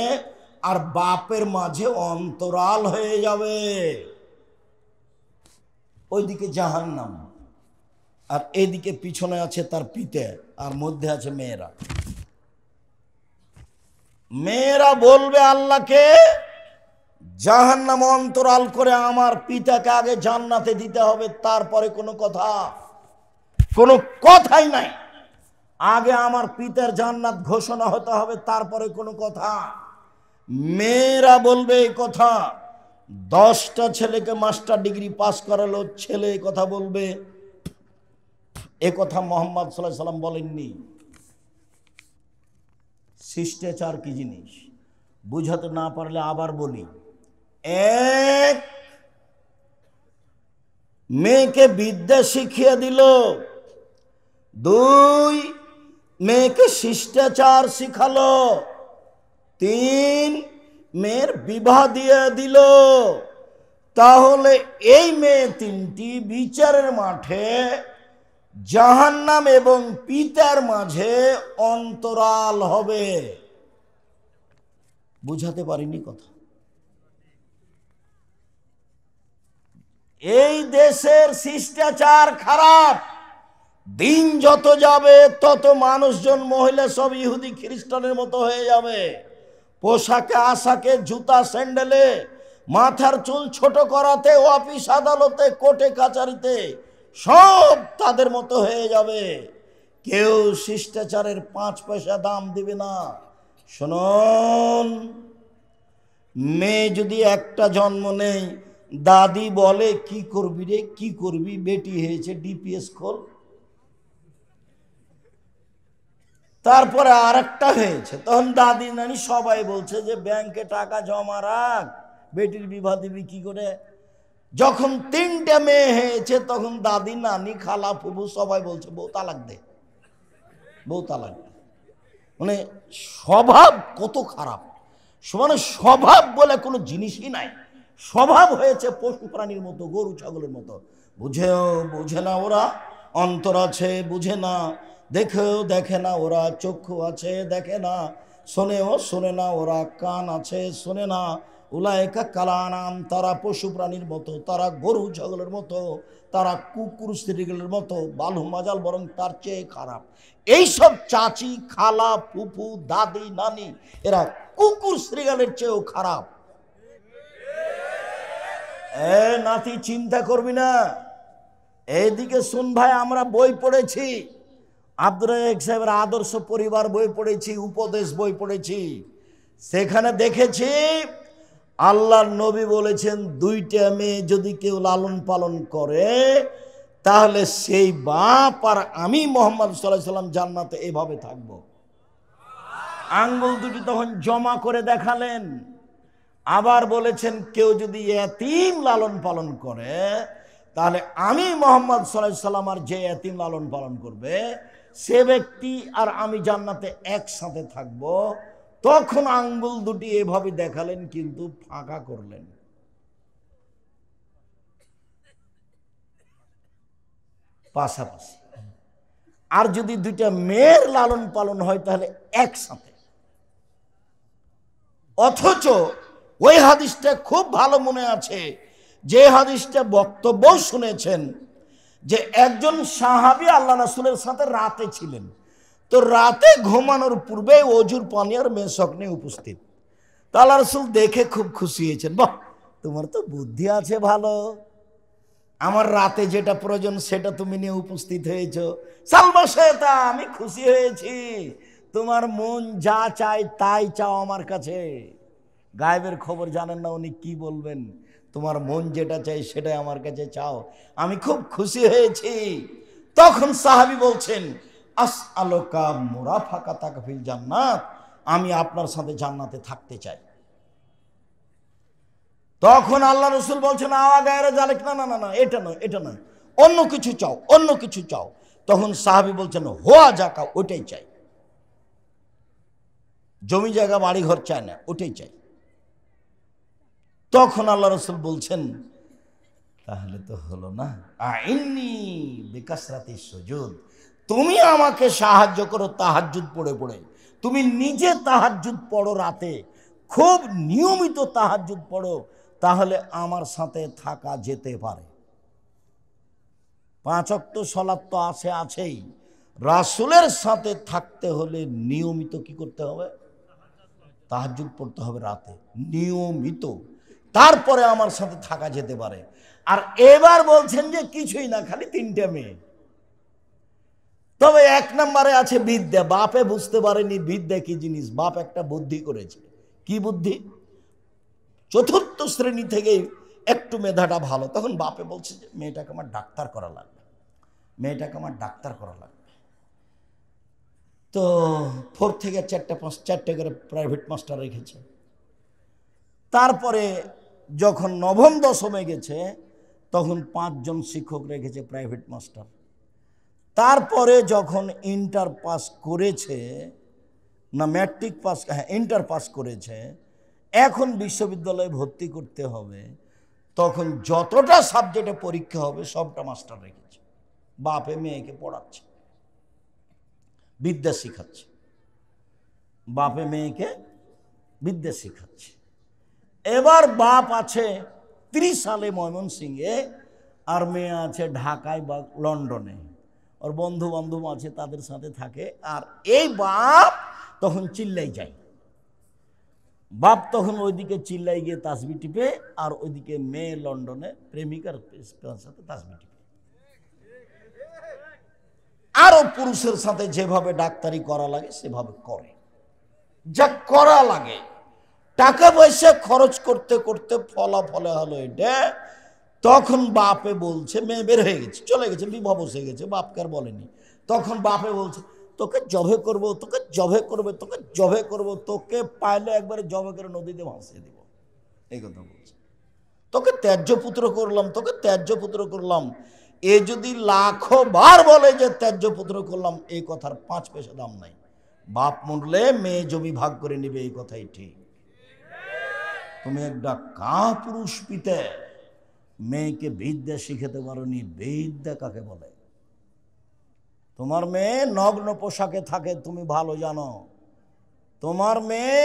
আর বাপের মাঝে অন্তরাল হয়ে যাবে। ওইদিকে জাহান্নাম, আর এদিকে পিছনে আছে তার পিতা, আর মধ্যে আছে মেয়েরা। মেয়েরা বলবে আল্লাহকে, জাহান্নাম অন্তরাল করে আমার পিতাকে আগে জান্নাতে দিতে হবে, তারপরে কোনো কথাই নাই। আগে আমার পিতার জান্নাত ঘোষণা হতে হবে, তারপরে কোনো কথা। মেয়েরা বলবে এই কথা। 10টা ছেলেকে মাস্টার ডিগ্রি পাস করালো ছেলে এই কথা বলবে। এ কথা মুহাম্মদ সাল্লাল্লাহু আলাইহি সাল্লাম বলেননি। শিষ্টাচার কি জিনিস বুঝাতে না পারলে আবার বলি। 1, মেয়েকে বিদ্যা শিখিয়ে দিল, 2 মেয়েকে শিষ্টাচার শিখালো, 3 মেয়ের বিবাহ দিয়ে দিল। তাহলে এই মেয়ে 3টি বিচারের মাঠে জাহান্নাম এবং পিতার মাঝে অন্তরাল হবে। বুঝাতে পারিনি কথা? এই দেশের শিষ্টাচার খারাপ। দিন যত যাবে তত মানুষজন, মহিলা সব ইহুদি খ্রিস্টানের মতো হয়ে যাবে। পোশাকে আশাকে, জুতা স্যান্ডেলে, মাথার চুল ছোট করাতে, অফিস আদালতে, কোর্টে কাচারিতে সব তাদের মতো হয়ে যাবে। কেউ শিষ্টাচারের 5 পয়সা দাম দিবে না। শুনুন, মেয়ে যদি একটা জন্ম নেই, দাদি বলে কি করবি রে, কি করবি, বেটি হয়েছে ডিপিএস খোল। তারপরে আরেকটা হয়েছে, তখন দাদি নানি সবাই বলছে যে ব্যাংকে টাকা জমা রাখ, বেটির বিবাহ দিবি কি করে। যখন 3টে মেয়ে হয়েছে তখন দাদি নানি খালা ফুফু সবাই বলছে বউ তালাক দে, বউ তালাক দে। মানে স্বভাব কত খারাপ। মানে স্বভাব বলে কোনো জিনিসই নাই। স্বভাব হয়েছে পশু প্রাণীর মতো, গরু ছাগলের মতো। বুঝে না ওরা, অন্তর আছে বুঝে না, দেখেও দেখে না ওরা, চক্ষু আছে দেখে না, শোনে না ওরা, কান আছে শোনে না। উলায়েকা কালানাম, তারা পশু প্রাণীর মতো, তারা গরু ছাগলের মতো, তারা কুকুর শ্রীগুলোর মতো, বালু মাজাল বরং তার চেয়ে খারাপ। এইসব চাচি, খালা, ফুফু, দাদি, নানি এরা কুকুর শ্রীগালের চেয়েও খারাপ। নাতি চিন্তা করবি না, এইদিকে শুন ভাই, আমরা বই পড়েছি, আব্দুর রাজ্জাক সাহেবের আদর্শ পরিবার বই পড়েছি, উপদেশ বই পড়েছি। সেখানে দেখেছি আল্লাহর নবী বলেছেন 2টা মেয়ে যদি কেউ লালন পালন করে, তাহলে সেই বাপ আর আমি মুহাম্মদ সাল্লাল্লাহু আলাইহি সাল্লাম জান্নাতে এভাবে থাকবো। আঙ্গুল দুটি তখন জমা করে দেখালেন। আবার বলেছেন কেউ যদি এতিম লালন পালন করে, তাহলে আমি মুহাম্মদ সাল্লাল্লাহু আলাইহি সাল্লাম আর যে এতিম লালন পালন করবে সে ব্যক্তি আর আমি জান্নাতে একসাথে থাকব। তখন আঙ্গুল দুটি এভাবে দেখালেন, কিন্তু ফাঁকা করলেন। পাশাপাশি আর যদি দুইটা মেয়ের লালন পালন হয় তাহলে একসাথে। অথচ ওই হাদিসটা খুব ভালো মনে আছে, যে হাদিসটা বক্তব্য শুনেছেন যে একজন সাহাবী আল্লাহ রাসূলের সাথে রাতে ছিলেন, তো রাতে ঘুমানোর পূর্বে অজুর পানি আর মেশক নিয়ে উপস্থিত। তো আল্লাহ রাসূল দেখে খুব খুশি হয়েছেন, বাহ তোমার তো বুদ্ধি আছে ভালো, আমার রাতে যেটা প্রয়োজন সেটা তুমি নিয়ে উপস্থিত হয়েছো, সালমাশেতা আমি খুশি হয়েছি, তোমার মন যা চায় তাই চাও আমার কাছে। গায়েবের খবর জানেন না উনি কি বলবেন, তোমার মন যেটা চাই সেটাই আমার কাছে চাও, আমি খুব খুশি হয়েছি। তখন সাহাবী বলছেন, আসআলুকা মুরাফাকাতাকা ফিল জান্নাত, আমি আপনার সাথে জান্নাতে থাকতে চাই। তখন আল্লাহ রসুল বলছেন, আওয়া গায়রা জালেক, না না না না, এটা নয় এটা নয়, অন্য কিছু চাও অন্য কিছু চাও। তখন সাহাবী বলছেন, হোয়া জাকা, ওটাই চাই, জমি জায়গা বাড়ি ঘর চায় না, ওটাই চাই। তখন আল্লাহ রসুল বলছেন, তাহলে তো হলো না, আইন্নি বিকাসরাতি সুজুদ, তুমি আমাকে সাহায্য করো তাহাজ্জুদ পড়ে পড়ে, তুমি নিজে তাহাজ্জুদ পড়ো, রাতে খুব নিয়মিত তাহাজ্জুদ পড়ো, তাহলে আমার সাথে থাকা যেতে পারে। 5 ওয়াক্ত সালাত তো আছেই, রাসূলের সাথে থাকতে হলে নিয়মিত কি করতে হবে? তাহাজ্জুদ পড়তে হবে রাতে নিয়মিত, তারপরে আমার সাথে থাকা যেতে পারে। আর এবার বলছেন যে কিছুই না, খালি 3টে মেয়ে। তবে 1 নম্বরে আছে বিদ্যা, বাপে বুঝতে পারেনি বিদ্যা কি জিনিস, বাপ একটা বুদ্ধি করেছে। কি বুদ্ধি? 4র্থ শ্রেণী থেকে একটু মেধাটা ভালো, তখন বাপে বলছে যে মেয়েটাকে আমার ডাক্তার করা লাগবে, মেয়েটাকে আমার ডাক্তার করা লাগবে। তো 4 থেকে 4টে করে প্রাইভেট মাস্টার রেখেছে। তারপরে যখন 9ম 10মে গেছে তখন 5 জন শিক্ষক রেখেছে প্রাইভেট মাস্টার। তারপরে যখন ইন্টার পাস করেছে, না ম্যাট্রিক পাস, হ্যাঁ ইন্টার পাস করেছে, এখন বিশ্ববিদ্যালয়ে ভর্তি করতে হবে, তখন যতটা সাবজেক্টে পরীক্ষা হবে সবটা মাস্টার রেখেছে। বাপে মেয়েকে পড়াচ্ছে, বিদ্যা শিখাচ্ছে, বাপে মেয়েকে বিদ্যা শিখাচ্ছে। এবার বাপ আছে 30 সালে ময়মনসিংহে, আর মেয়ে আছে ঢাকায় বা লন্ডনে, ওর বন্ধু বান্ধব আছে তাদের সাথে থাকে। আর এই বাপ তখন চিল্লাই যায়, বাপ তখন ওইদিকে চিল্লাই গিয়ে তাসবি টিপে, আর ওইদিকে মেয়ে লন্ডনে প্রেমিকার সাথে তাসবি টিপে। আরো পুরুষের সাথে যেভাবে ডাক্তারি করা লাগে সেভাবে করে, যা করা লাগে। টাকা পয়সা খরচ করতে করতে ফলাফলে হলো এটা। তখন বাপে বলছে, মেয়ে বের হয়ে গেছে, চলে গেছে, বিবাহ বসে গেছে, বাপকে আর বলেনি। তখন বাপে বলছে, তোকে জবে করবো, তোকে জবে করবে, তোকে জবে করবো, তোকে পাইলে একবারে জবে করে নদীতে ভাসিয়ে দিব, এই কথা বলছে। তোকে ত্যায্য পুত্র করলাম, তোকে ত্যায্য পুত্র করলাম। এ যদি 1,00,000 বার বলে যে ত্যায্য পুত্র করলাম, এই কথার 5 পয়সা দাম নাই। বাপ মরলে মেয়ে জমি ভাগ করে নেবে, এই কথাই ঠিক। তুমি একটা কাপুরুষ পিতে মেয়েকে বিদ্যা শিখাতে পারোনি, বিদ্যা কাকে বলে? তোমার মেয়ে নগ্ন পোশাকে থাকে, তুমি ভালো জানো। তোমার মেয়ে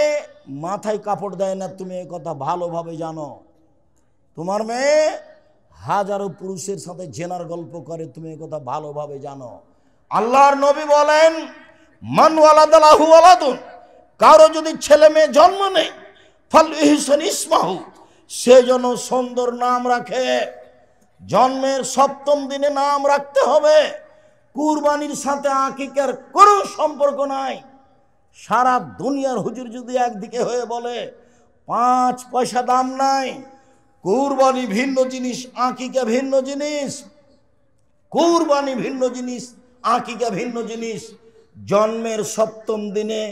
মাথায় কাপড় দেয় না, তুমি এই কথা ভালোভাবে জানো। তোমার মেয়ে হাজারো পুরুষের সাথে জেনার গল্প করে, তুমি এই কথা ভালোভাবে জানো। আল্লাহর নবী বলেন, মান ওয়ালাদালাহু ওয়ালাদুন, কারো যদি ছেলে মেয়ে জন্ম নেয়, ফাল ইহসান ইসমাহু, সে যেন সুন্দর নাম রাখে। জন্মের 7ম দিনে নাম রাখতে হবে। কুরবানির সাথে আকিকার কোনো সম্পর্ক নাই। সারা দুনিয়ার হুজুর যদি একদিকে হয়ে বলে 5 পয়সা দাম নাই, কুরবানি ভিন্ন জিনিস, আকিকা ভিন্ন জিনিস। কুরবানি ভিন্ন জিনিস, আকিকা ভিন্ন জিনিস। জন্মের 7ম দিনে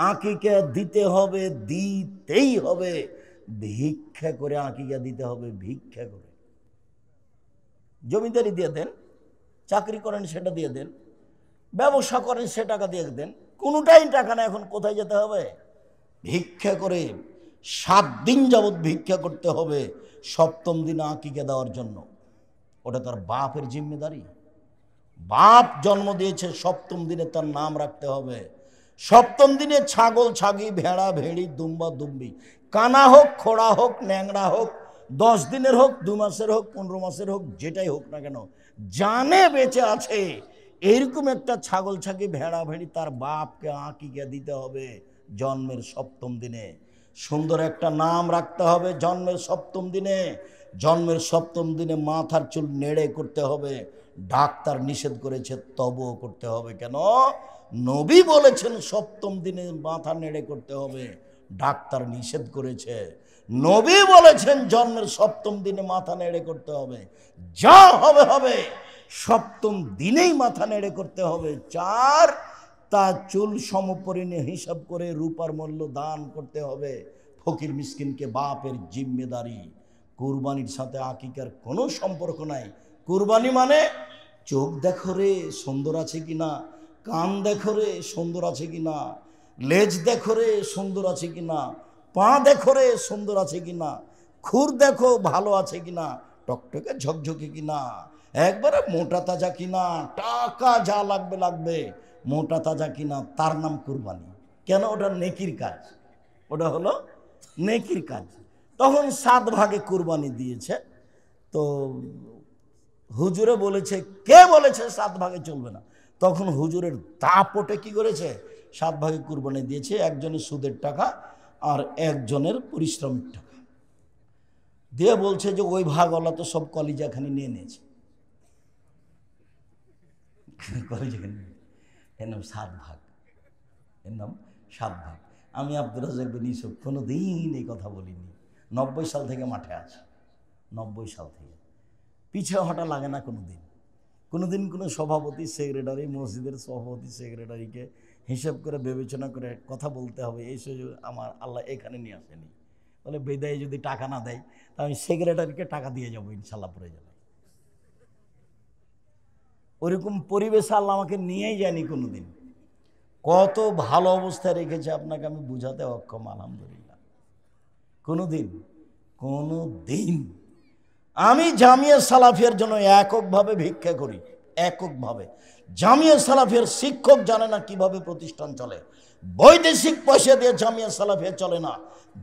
আকিকা দিতে হবে, দিতেই হবে। ভিক্ষা করে আকিকা দিতে হবে, ভিক্ষা করে। জমিদারি দিয়ে দেন, চাকরি করেন সেটা দিয়ে দেন, ব্যবসা করেন সে টাকা দিয়ে দেন, কোনোটাই টাকা না। এখন কোথায় যেতে হবে? ভিক্ষা করে 7 দিন যাবৎ ভিক্ষা করতে হবে 7ম দিনে আকিকা দেওয়ার জন্য। ওটা তার বাপের জিম্মেদারি, বাপ জন্ম দিয়েছে, সপ্তম দিনে তার নাম রাখতে হবে। সপ্তম দিনে ছাগল ছাগি, ভেড়া ভেড়ি, দুম্বা দুম্বি, কানা হোক, খোড়া হোক, ন্যাংরা হোক, 10 দিনের হোক, 2 মাসের হোক, 15 মাসের হোক, যেটাই হোক না কেন, জানে বেঁচে আছে এইরকম একটা ছাগল ছাগি, ভেড়া ভেড়ি তার বাপকে আঁকিকে দিতে হবে জন্মের সপ্তম দিনে। সুন্দর একটা নাম রাখতে হবে জন্মের সপ্তম দিনে। জন্মের সপ্তম দিনে মাথার চুল নেড়ে করতে হবে। ডাক্তার নিষেধ করেছে, তবুও করতে হবে। কেন? নবী বলেছেন সপ্তম দিনে মাথা নেড়ে করতে হবে, ডাক্তার নিষেধ করেছে। নবী বলেছেন জন্মের সপ্তম দিনে মাথা নেড়ে করতে হবে। যা হবে হবে, সপ্তম দিনেই মাথা নেড়ে করতে হবে। 4, তার চুল সমপরিমাণে হিসাব করে রূপার মূল্য দান করতে হবে ফকির মিসকিনকে। বাপের জিম্মেদারি। কুরবানির সাথে আকিকার কোনো সম্পর্ক নাই। কুরবানি মানে চোখ দেখো রে সুন্দর আছে কিনা, কান দেখো রে সুন্দর আছে কিনা, লেজ দেখো রে সুন্দর আছে কিনা, পা দেখো রে সুন্দর আছে কিনা, খুর দেখো ভালো আছে কিনা, টকটকে ঝকঝকে কিনা, একবারে মোটা তাজা কিনা, টাকা যা লাগবে লাগবে, মোটা তাজা কিনা, তার নাম কুরবানি। কেন? ওটা নেকির কাজ, ওটা হলো নেকির কাজ। তখন 7 ভাগে কুরবানি দিয়েছে। তো হুজুরে বলেছে, কে বলেছে 7 ভাগে চলবে না? তখন হুজুরের দাপটে কি করেছে, 7 ভাগে কুরবানি দিয়েছে। একজনের সুদের টাকা আর একজনের পরিশ্রমিক টাকা দিয়ে বলছে যে ওই ভাগওয়ালা তো সব কলিজাখানি নিয়ে নিয়েছে। কলিজাখানি এর নাম 7 ভাগ, এর নাম 7 ভাগ। আমি আব্দুর রাজ্জাক বিন ইউসুফ কোনো দিন এই কথা বলিনি। 90 সাল থেকে মাঠে আছে, 90 সাল থেকে পিছিয়ে হটা লাগে না কোনো দিন। কোনো সভাপতি সেক্রেটারি, মসজিদের সভাপতি সেক্রেটারিকে হিসাব করে বিবেচনা করে কথা বলতে হবে, এই সুযোগ আমার আল্লাহ এখানে নিয়ে আসেনি। বলে বেদায় যদি টাকা না দেয় তা আমি সেক্রেটারিকে টাকা দিয়ে যাবো, ইনশাল্লাহ পড়ে যাবে। ওরকম পরিবেশে আল্লাহ আমাকে নিয়েই যায়নি কোনো দিন। কত ভালো অবস্থায় রেখেছে আপনাকে আমি বুঝাতে অক্ষম, আলহামদুলিল্লাহ। কোনো দিন আমি জামিয়া সালাফিয়ার জন্য এককভাবে ভিক্ষা করি, এককভাবে। জামিয়া সালাফিয়ার শিক্ষক জানে না কিভাবে প্রতিষ্ঠান চলে। বৈদেশিক পয়সা দিয়ে জামিয়া সালাফিয়া চলে না,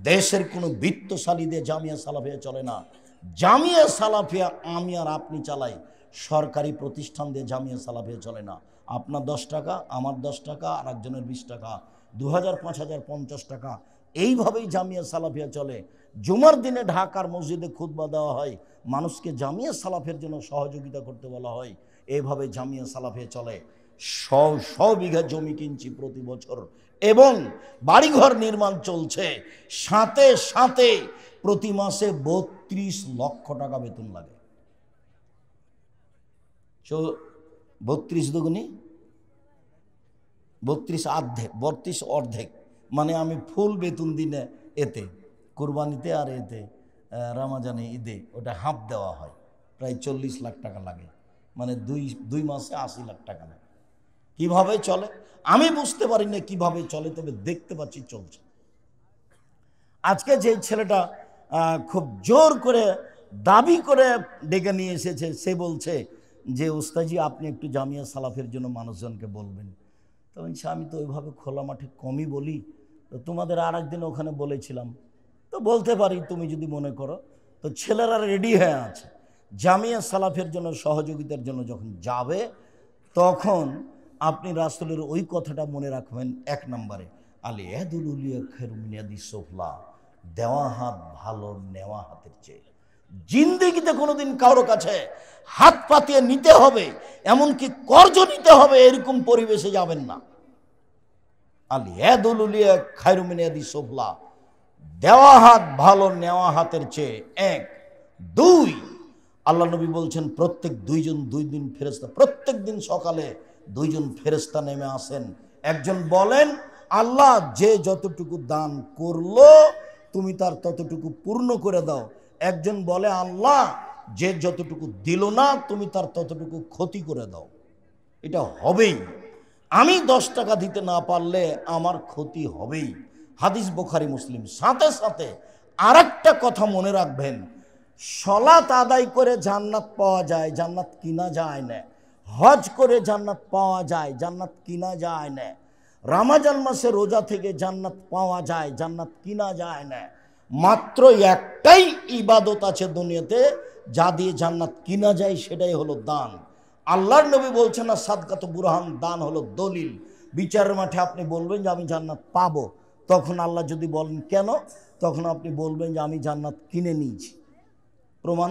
দেশের কোনো বিত্তশালী দিয়ে জামিয়া সালাফিয়া চলে না। জামিয়া সালাফিয়া আমি আর আপনি চালাই, সরকারি প্রতিষ্ঠান দিয়ে জামিয়া সালাফিয়া চলে না। আপনার 10 টাকা, আমার 10 টাকা, আর একজনের 20 টাকা, 2000, 5000, 50 টাকা, এইভাবেই জামিয়া সালাফিয়া চলে। জুমার দিনে ঢাকার মসজিদে খুতবা দেওয়া হয়, মানুষকে জামিয়া সালাফের জন্য সহযোগিতা করতে বলা হয়। এইভাবে জামিয়া সালাফিয়া চলে। 100 বিঘা জমি কিনছি প্রতি বছর এবং বাড়িঘর নির্মাণ চলছে। সাথে সাথে প্রতি মাসে 32 লক্ষ টাকা বেতন লাগে। 32 দুগুনি 32 অর্ধেক, মানে আমি ফুল বেতন দিনে এতে কুরবানিতে আর এতে রমজানে ঈদে ওটা হাফ দেওয়া হয়, প্রায় 40 লাখ টাকা লাগে। মানে দুই মাসে 80 লাখ টাকা লাগে। কিভাবে চলে আমি বুঝতে পারি না কিভাবে চলে, তবে দেখতে পাচ্ছি চলছে। আজকে যে ছেলেটা খুব জোর করে দাবি করে ডেকে নিয়ে এসেছে, সে বলছে যে ওস্তাজি আপনি একটু জামিয়া সালাফের জন্য মানুষজনকে বলবেন। তো আমি তো ওইভাবে খোলা মাঠে কমই বলি, তো তোমাদের আর একদিন ওখানে বলেছিলাম, তো বলতে পারি তুমি যদি মনে করো। তো ছেলেরা রেডি হয়ে আছে জামিয়া সালাফের জন্য সহযোগিতার জন্য। যখন যাবে তখন আপনি রাসূলের ওই কথাটা মনে রাখবেন। 1 নম্বরে আলী এদুলুলিয়া খেরুমিনাদি সোফলা, দেওয়া হাত ভালো নেওয়া হাতের চেয়ে। জিন্দেগিতে কোনোদিন কারো কাছে হাত পাতিয়ে নিতে হবে, এমনকি কর্জ নিতে হবে, এরকম পরিবেশে যাবেন না। আলী এদুলুলিয়া খেরুমিনাদি সোফলা, দেওয়া হাত ভালো নেওয়া হাতের চেয়ে। 1, 2 আল্লাহ নবী বলছেন প্রত্যেক 2 দিন ফেরেশতা, প্রত্যেক দিন সকালে 2 জন ফেরেশতা নেমে আসেন। একজন বলেন আল্লাহ যে যতটুকু দান করলো তুমি তার ততটুকু পূর্ণ করে দাও। একজন বলে আল্লাহ যে যতটুকু দিল না তুমি তার ততটুকু ক্ষতি করে দাও। এটা হবেই। আমি 10 টাকা দিতে না পারলে আমার ক্ষতি হবেই। হাদিস বুখারী মুসলিম। সাথে সাথে আরেকটা কথা মনে রাখবেন, সালাত আদায় করে জান্নাত পাওয়া যায়, জান্নাত কিনা যায় না। হজ করে জান্নাত পাওয়া যায়, জান্নাত কিনা যায় না। রমজান মাসে রোজা থেকে জান্নাত পাওয়া যায়, জান্নাত কিনা যায় না। মাত্র একটাই ইবাদত আছে দুনিয়াতে যা দিয়ে জান্নাত কিনা যায়, সেটাই হলো দান। আল্লাহর নবী বলছেন না, সাদকাত বুরহান, দান হলো দলিল। বিচারের মাঠে আপনি বলবেন যে আমি জান্নাত পাবো, তখন আল্লাহ যদি বলেন কেন, তখন আপনি বলবেন যে আমি জান্নাত কিনে নিয়েছি। প্রমাণ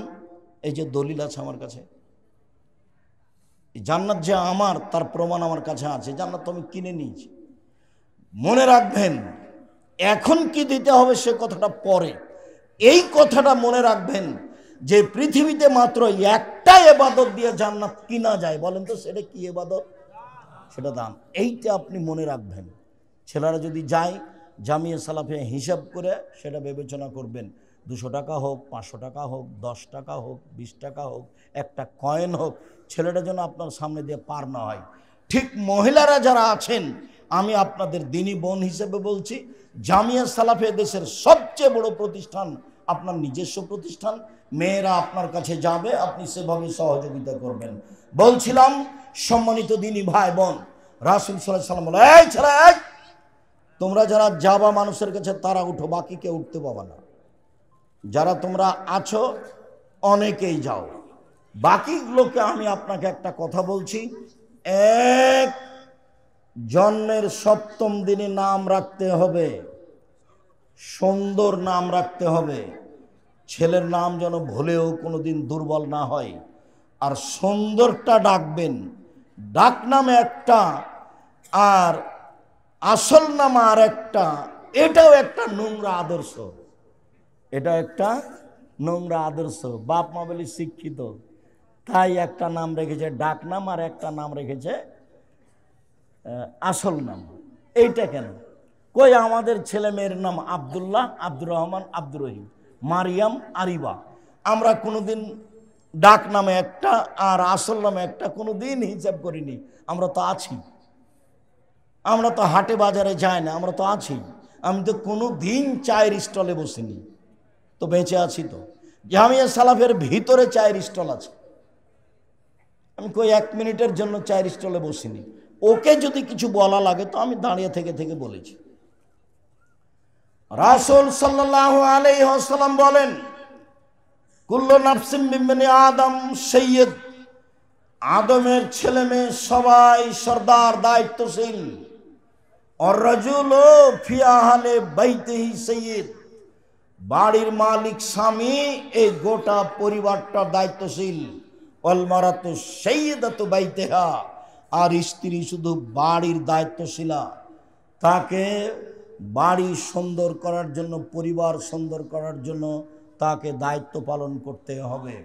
এই যে দলিল আছে আমার কাছে, জান্নাত যে আমার তার প্রমাণ আমার কাছে আছে, জান্নাত তো আমি কিনে নিয়েছি। মনে রাখবেন, এখন কি দিতে হবে সে কথাটা পরে, এই কথাটা মনে রাখবেন যে পৃথিবীতে মাত্র একটা ইবাদত দিয়ে জান্নাত কিনা যায়। বলেন তো সেটা কি ইবাদত? সেটা দান। এইটা আপনি মনে রাখবেন। ছেলেরা যদি যায় জামিয়া সালাফে হিসাব করে সেটা বিবেচনা করবেন, 200 টাকা হোক, 500 টাকা হোক, 10 টাকা হোক, 20 টাকা হোক, একটা কয়েন হোক, ছেলেটা যেন আপনার সামনে দিয়ে পার না হয়। ঠিক মহিলারা যারা আছেন, আমি আপনাদের দিনী বোন হিসেবে বলছি, জামিয়া সালাফে দেশের সবচেয়ে বড় প্রতিষ্ঠান, আপনার নিজস্ব প্রতিষ্ঠান। মেয়েরা আপনার কাছে যাবে, আপনি সেভাবে সহযোগিতা করবেন। বলছিলাম, সম্মানিত দিনী ভাই বোন, রাসূল সাল্লাল্লাহু আলাইহি ওয়াসাল্লাম বলে, এই ছেলে, তোমরা যারা যাবা মানুষের কাছে তারা উঠো, বাকি কেউ উঠতে পাবা না। যারা তোমরা আছো অনেকেই যাও, বাকি লোকে আমি আপনাকে একটা কথা বলছি, এক জন্মের 7ম দিনে নাম রাখতে হবে, সুন্দর নাম রাখতে হবে। ছেলের নাম যেন ভুলেও কোনোদিন দুর্বল না হয়। আর সুন্দরটা ডাকবেন, ডাক নামে একটা আর আসল নাম আর একটা, এটাও একটা নোংরা আদর্শ, এটা একটা নোংরা আদর্শ। বাপ মা বলি শিক্ষিত, তাই একটা নাম রেখেছে ডাক নাম, আর একটা নাম রেখেছে আসল নাম। এইটা কেন? কই আমাদের ছেলে মেয়ের নাম আব্দুল্লাহ, আব্দুর রহমান, আব্দুর রহিম, মারিয়াম, আরিবা। আমরা কোনোদিন ডাক নামে একটা আর আসল নামে একটা কোনোদিন হিসাব করিনি। আমরা তো আছি, আমরা তো হাটে বাজারে যাই না, আমরা তো আছি। আমি তো কোনো দিন চায়ের স্টলে বসিনি, তো বেঁচে আছি। তো জামিয়া সালাফের ভিতরে চায়ের স্টল আছে, আমি কই 1 মিনিটের জন্য চায়ের স্টলে বসিনি। ওকে যদি কিছু বলা লাগে তো আমি দাঁড়িয়ে থেকে থেকে বলেছি। রাসূল সাল্লাল্লাহু আলাইহি ওয়াসাল্লাম বলেন, কুল্লু নাফসিন মিন বনি আদম সাইয়্যিদ, আদমের ছেলে মেয়ে সবাই সর্দার, দায়িত্বশীল। আর রাজুলু ফি আহলি বাইতিহি সাইয়্যিদ, বাড়ির মালিক স্বামী, এই গোটা পরিবারটার দায়িত্বশীল। ওয়াল মারাতু সাইয়্যিদাতু বাইতিহা, আর স্ত্রী শুধু বাড়ির দায়িত্বশীলা। তাকে বাড়ি সুন্দর করার জন্য, পরিবার সুন্দর করার জন্য তাকে দায়িত্ব পালন করতে হবে।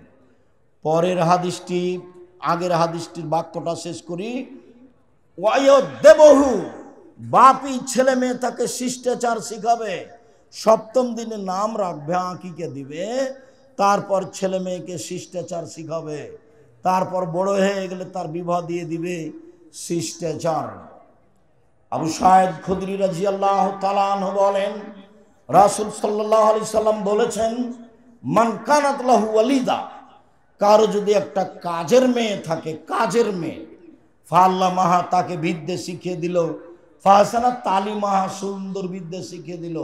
পরের হাদিসটি, আগের হাদিসটির বাক্যটা শেষ করি। ওয়ায়ুদ্দেবহু, বাপি ছেলে মেয়ে তাকে শিষ্টাচার শিখাবে। 7ম দিনে নাম রাখবে, আকিকে দিবে, তারপর ছেলে মেয়েকে শিষ্টাচার শিখাবে, তারপর বড় হয়ে গেলে তার বিবাহ দিয়ে দিবে। শিষ্টাচার। আবু সাঈদ খুদরি রাদিয়াল্লাহু তাআলা আনহু বলেন, রাসূল সাল্লাল্লাহু আলাইহি সাল্লাম বলেছেন, মান কানাত লাহু ওয়ালিদা, কারো যদি একটা কাজের মেয়ে থাকে, কাজের মেয়ে, ফাল্লামাহা, তাকে বিদ্যে শিখিয়ে দিল, ফাহসানা তালিমাহা, সুন্দর বিদ্যে শিখিয়ে দিল,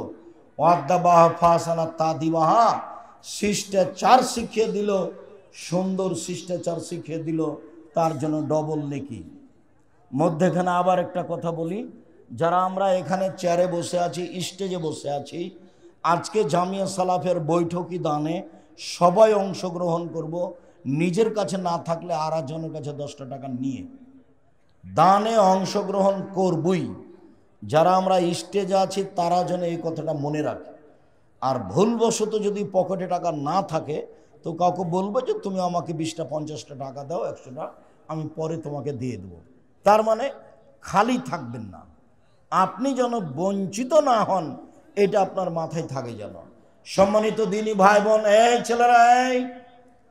ওয়াদ্দাবাহা ফাহসানা তাদিমাহা, শিষ্টাচার শিখিয়ে দিল, সুন্দর শিষ্টাচার শিখিয়ে দিল, তার জন্য ডবল নেকি। মধ্যেখানে আবার একটা কথা বলি, যারা আমরা এখানে চেয়ারে বসে আছি, স্টেজে বসে আছি, আজকে জামিয়া সালাফের বৈঠকি দানে সবাই অংশগ্রহণ করব। নিজের কাছে না থাকলে আর একজনের কাছে 10টা টাকা নিয়ে দানে অংশগ্রহণ করবই। যারা আমরা স্টেজে আছি তারা যেন এই কথাটা মনে রাখে। আর ভুলবশত যদি পকেটে টাকা না থাকে তো কাউকে বলবো যে তুমি আমাকে 20টা 50টা টাকা দাও, 100টা, আমি পরে তোমাকে দিয়ে দেবো। তার মানে খালি থাকবেন না, আপনি যেন বঞ্চিত না হন, এটা আপনার মাথায় থাকে যেন। সম্মানিত দিনী ভাই বোন, এই ছেলেরা, এই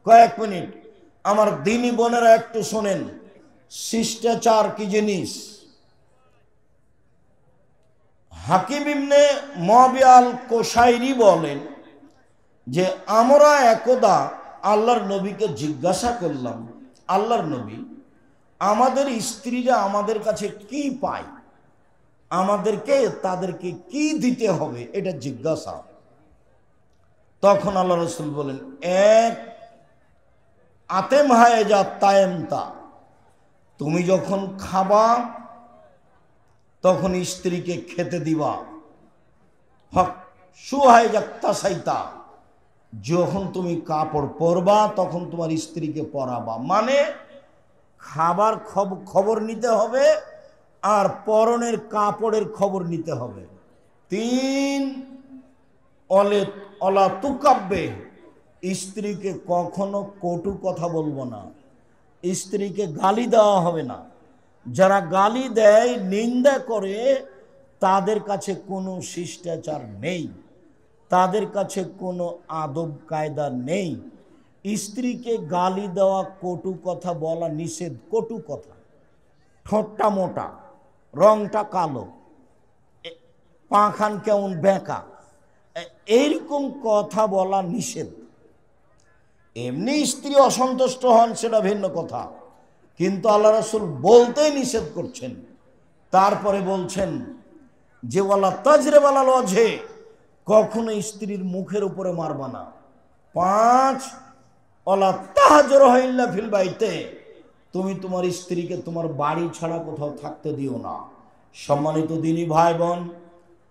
কয়েক মিনিট আমার দিনী বোনেরা একটু শোনেন, শিষ্টাচার কি জিনিস। হাকিম ইবনে মুআবিয়াল কোশাইরি বলেন যে আমরা একদা আল্লাহর নবীকে জিজ্ঞাসা করলাম, আল্লাহর নবী, আমাদের স্ত্রীরা আমাদের কাছে কি পায়, আমাদেরকে তাদেরকে কি দিতে হবে, এটা জিজ্ঞাসা। তখন আল্লাহ রসুল বলেন, এক আতেম হায় যা তায়েমতা, তুমি যখন খাবা তখন স্ত্রীকে খেতে দিবা। হক সুহায় যা তাসাইতা, যখন তুমি কাপড় পরবা তখন তোমার স্ত্রীকে পরাবা। মানে খাবার খবর নিতে হবে আর পরনের কাপড়ের খবর নিতে হবে। তিন অলা তুকাব্বে, স্ত্রীকে কখনো কটু কথা বলবো না, স্ত্রীকে গালি দেওয়া হবে না। যারা গালি দেয়, নিন্দা করে, তাদের কাছে কোনো শিষ্টাচার নেই, তাদের কাছে কোনো আদব কায়দা নেই। স্ত্রীকে গালি দেওয়া, কটু কথা বলা নিষেধ। কটু কথা, ঠোঁটটা মোটা, রংটা কালো, পাখান কেমন বেঁকা, এইরকম কথা বলা নিষেধ। এমনি স্ত্রী অসন্তুষ্ট হন সেটা ভিন্ন কথা, কিন্তু আল্লাহ রাসূল বলতেই নিষেধ করছেন। তারপরে বলছেন যে ওয়ালা তাজরে ওয়ালা লজে, কখনো স্ত্রীর মুখের উপরে মারবা না। পাঁচ ওয়ালা তাহজর ইল্লা ফিল বাইতে, তুমি তোমার স্ত্রীকে তোমার বাড়ি ছাড়া কোথাও থাকতে দিও না। সম্মানিত দিনী ভাই বোন,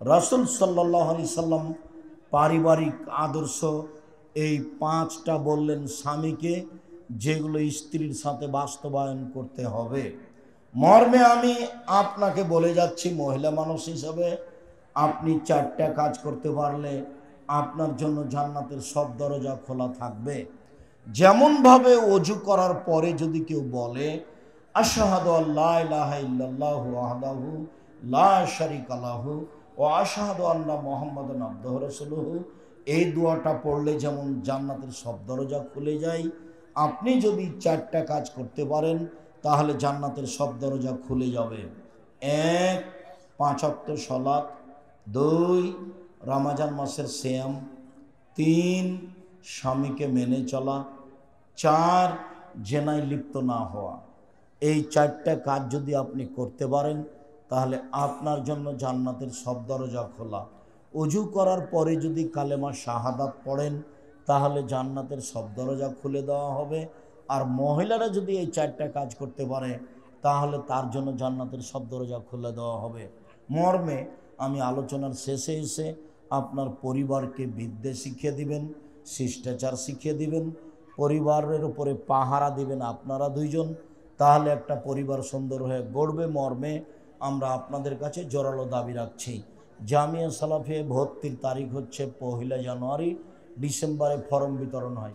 রাসূল সাল্লাল্লাহু আলাইহি সাল্লাম পারিবারিক আদর্শ এই পাঁচটা বললেন স্বামীকে, যেগুলো স্ত্রীর সাথে বাস্তবায়ন করতে হবে। মর্মে আমি আপনাকে বলে যাচ্ছি, মহিলা মানুষ হিসাবে আপনি চারটা কাজ করতে পারলে আপনার জন্য জান্নাতের সব দরজা খোলা থাকবে। যেমনভাবে ওযু করার পরে যদি কেউ বলে আশহাদু আল্লা ইলাহা ইল্লাল্লাহু ওয়াহদাহু লা শারীকা লাহু ওয়া আশহাদু আন্না মুহাম্মাদান আবদুহু ওয়া রাসূলুহু, এই দোয়াটা পড়লে যেমন জান্নাতের সব দরজা খুলে যায়, আপনি যদি চারটা কাজ করতে পারেন তাহলে জান্নাতের সব দরজা খুলে যাবে। এক, 5 ওয়াক্ত সালাত। 2, রমজান মাসের সিয়াম। 3, স্বামীকে মেনে চলা। 4, জেনায় লিপ্ত না হওয়া। এই চারটা কাজ যদি আপনি করতে পারেন তাহলে আপনার জন্য জান্নাতের সব দরজা খোলা। ওযু করার পরে যদি কালেমা শাহাদাত পড়েন তাহলে জান্নাতের সব দরজা খুলে দেওয়া হবে। আর মহিলারা যদি এই চারটা কাজ করতে পারে তাহলে তার জন্য জান্নাতের সব দরজা খুলে দেওয়া হবে। মর্মে আমি আলোচনার শেষে এসে আপনার পরিবারকে বিদ্যে শিখিয়ে দিবেন, শিষ্টাচার শিখিয়ে দিবেন, পরিবারের উপরে পাহারা দিবেন আপনারা দুইজন, তাহলে একটা পরিবার সুন্দর হয়ে গড়বে। মর্মে আমরা আপনাদের কাছে জোরালো দাবি রাখছি। জামিয়া সালাফিয়া ভর্তির তারিখ হচ্ছে 1 জানুয়ারি। ডিসেম্বরে ফরম বিতরণ হয়।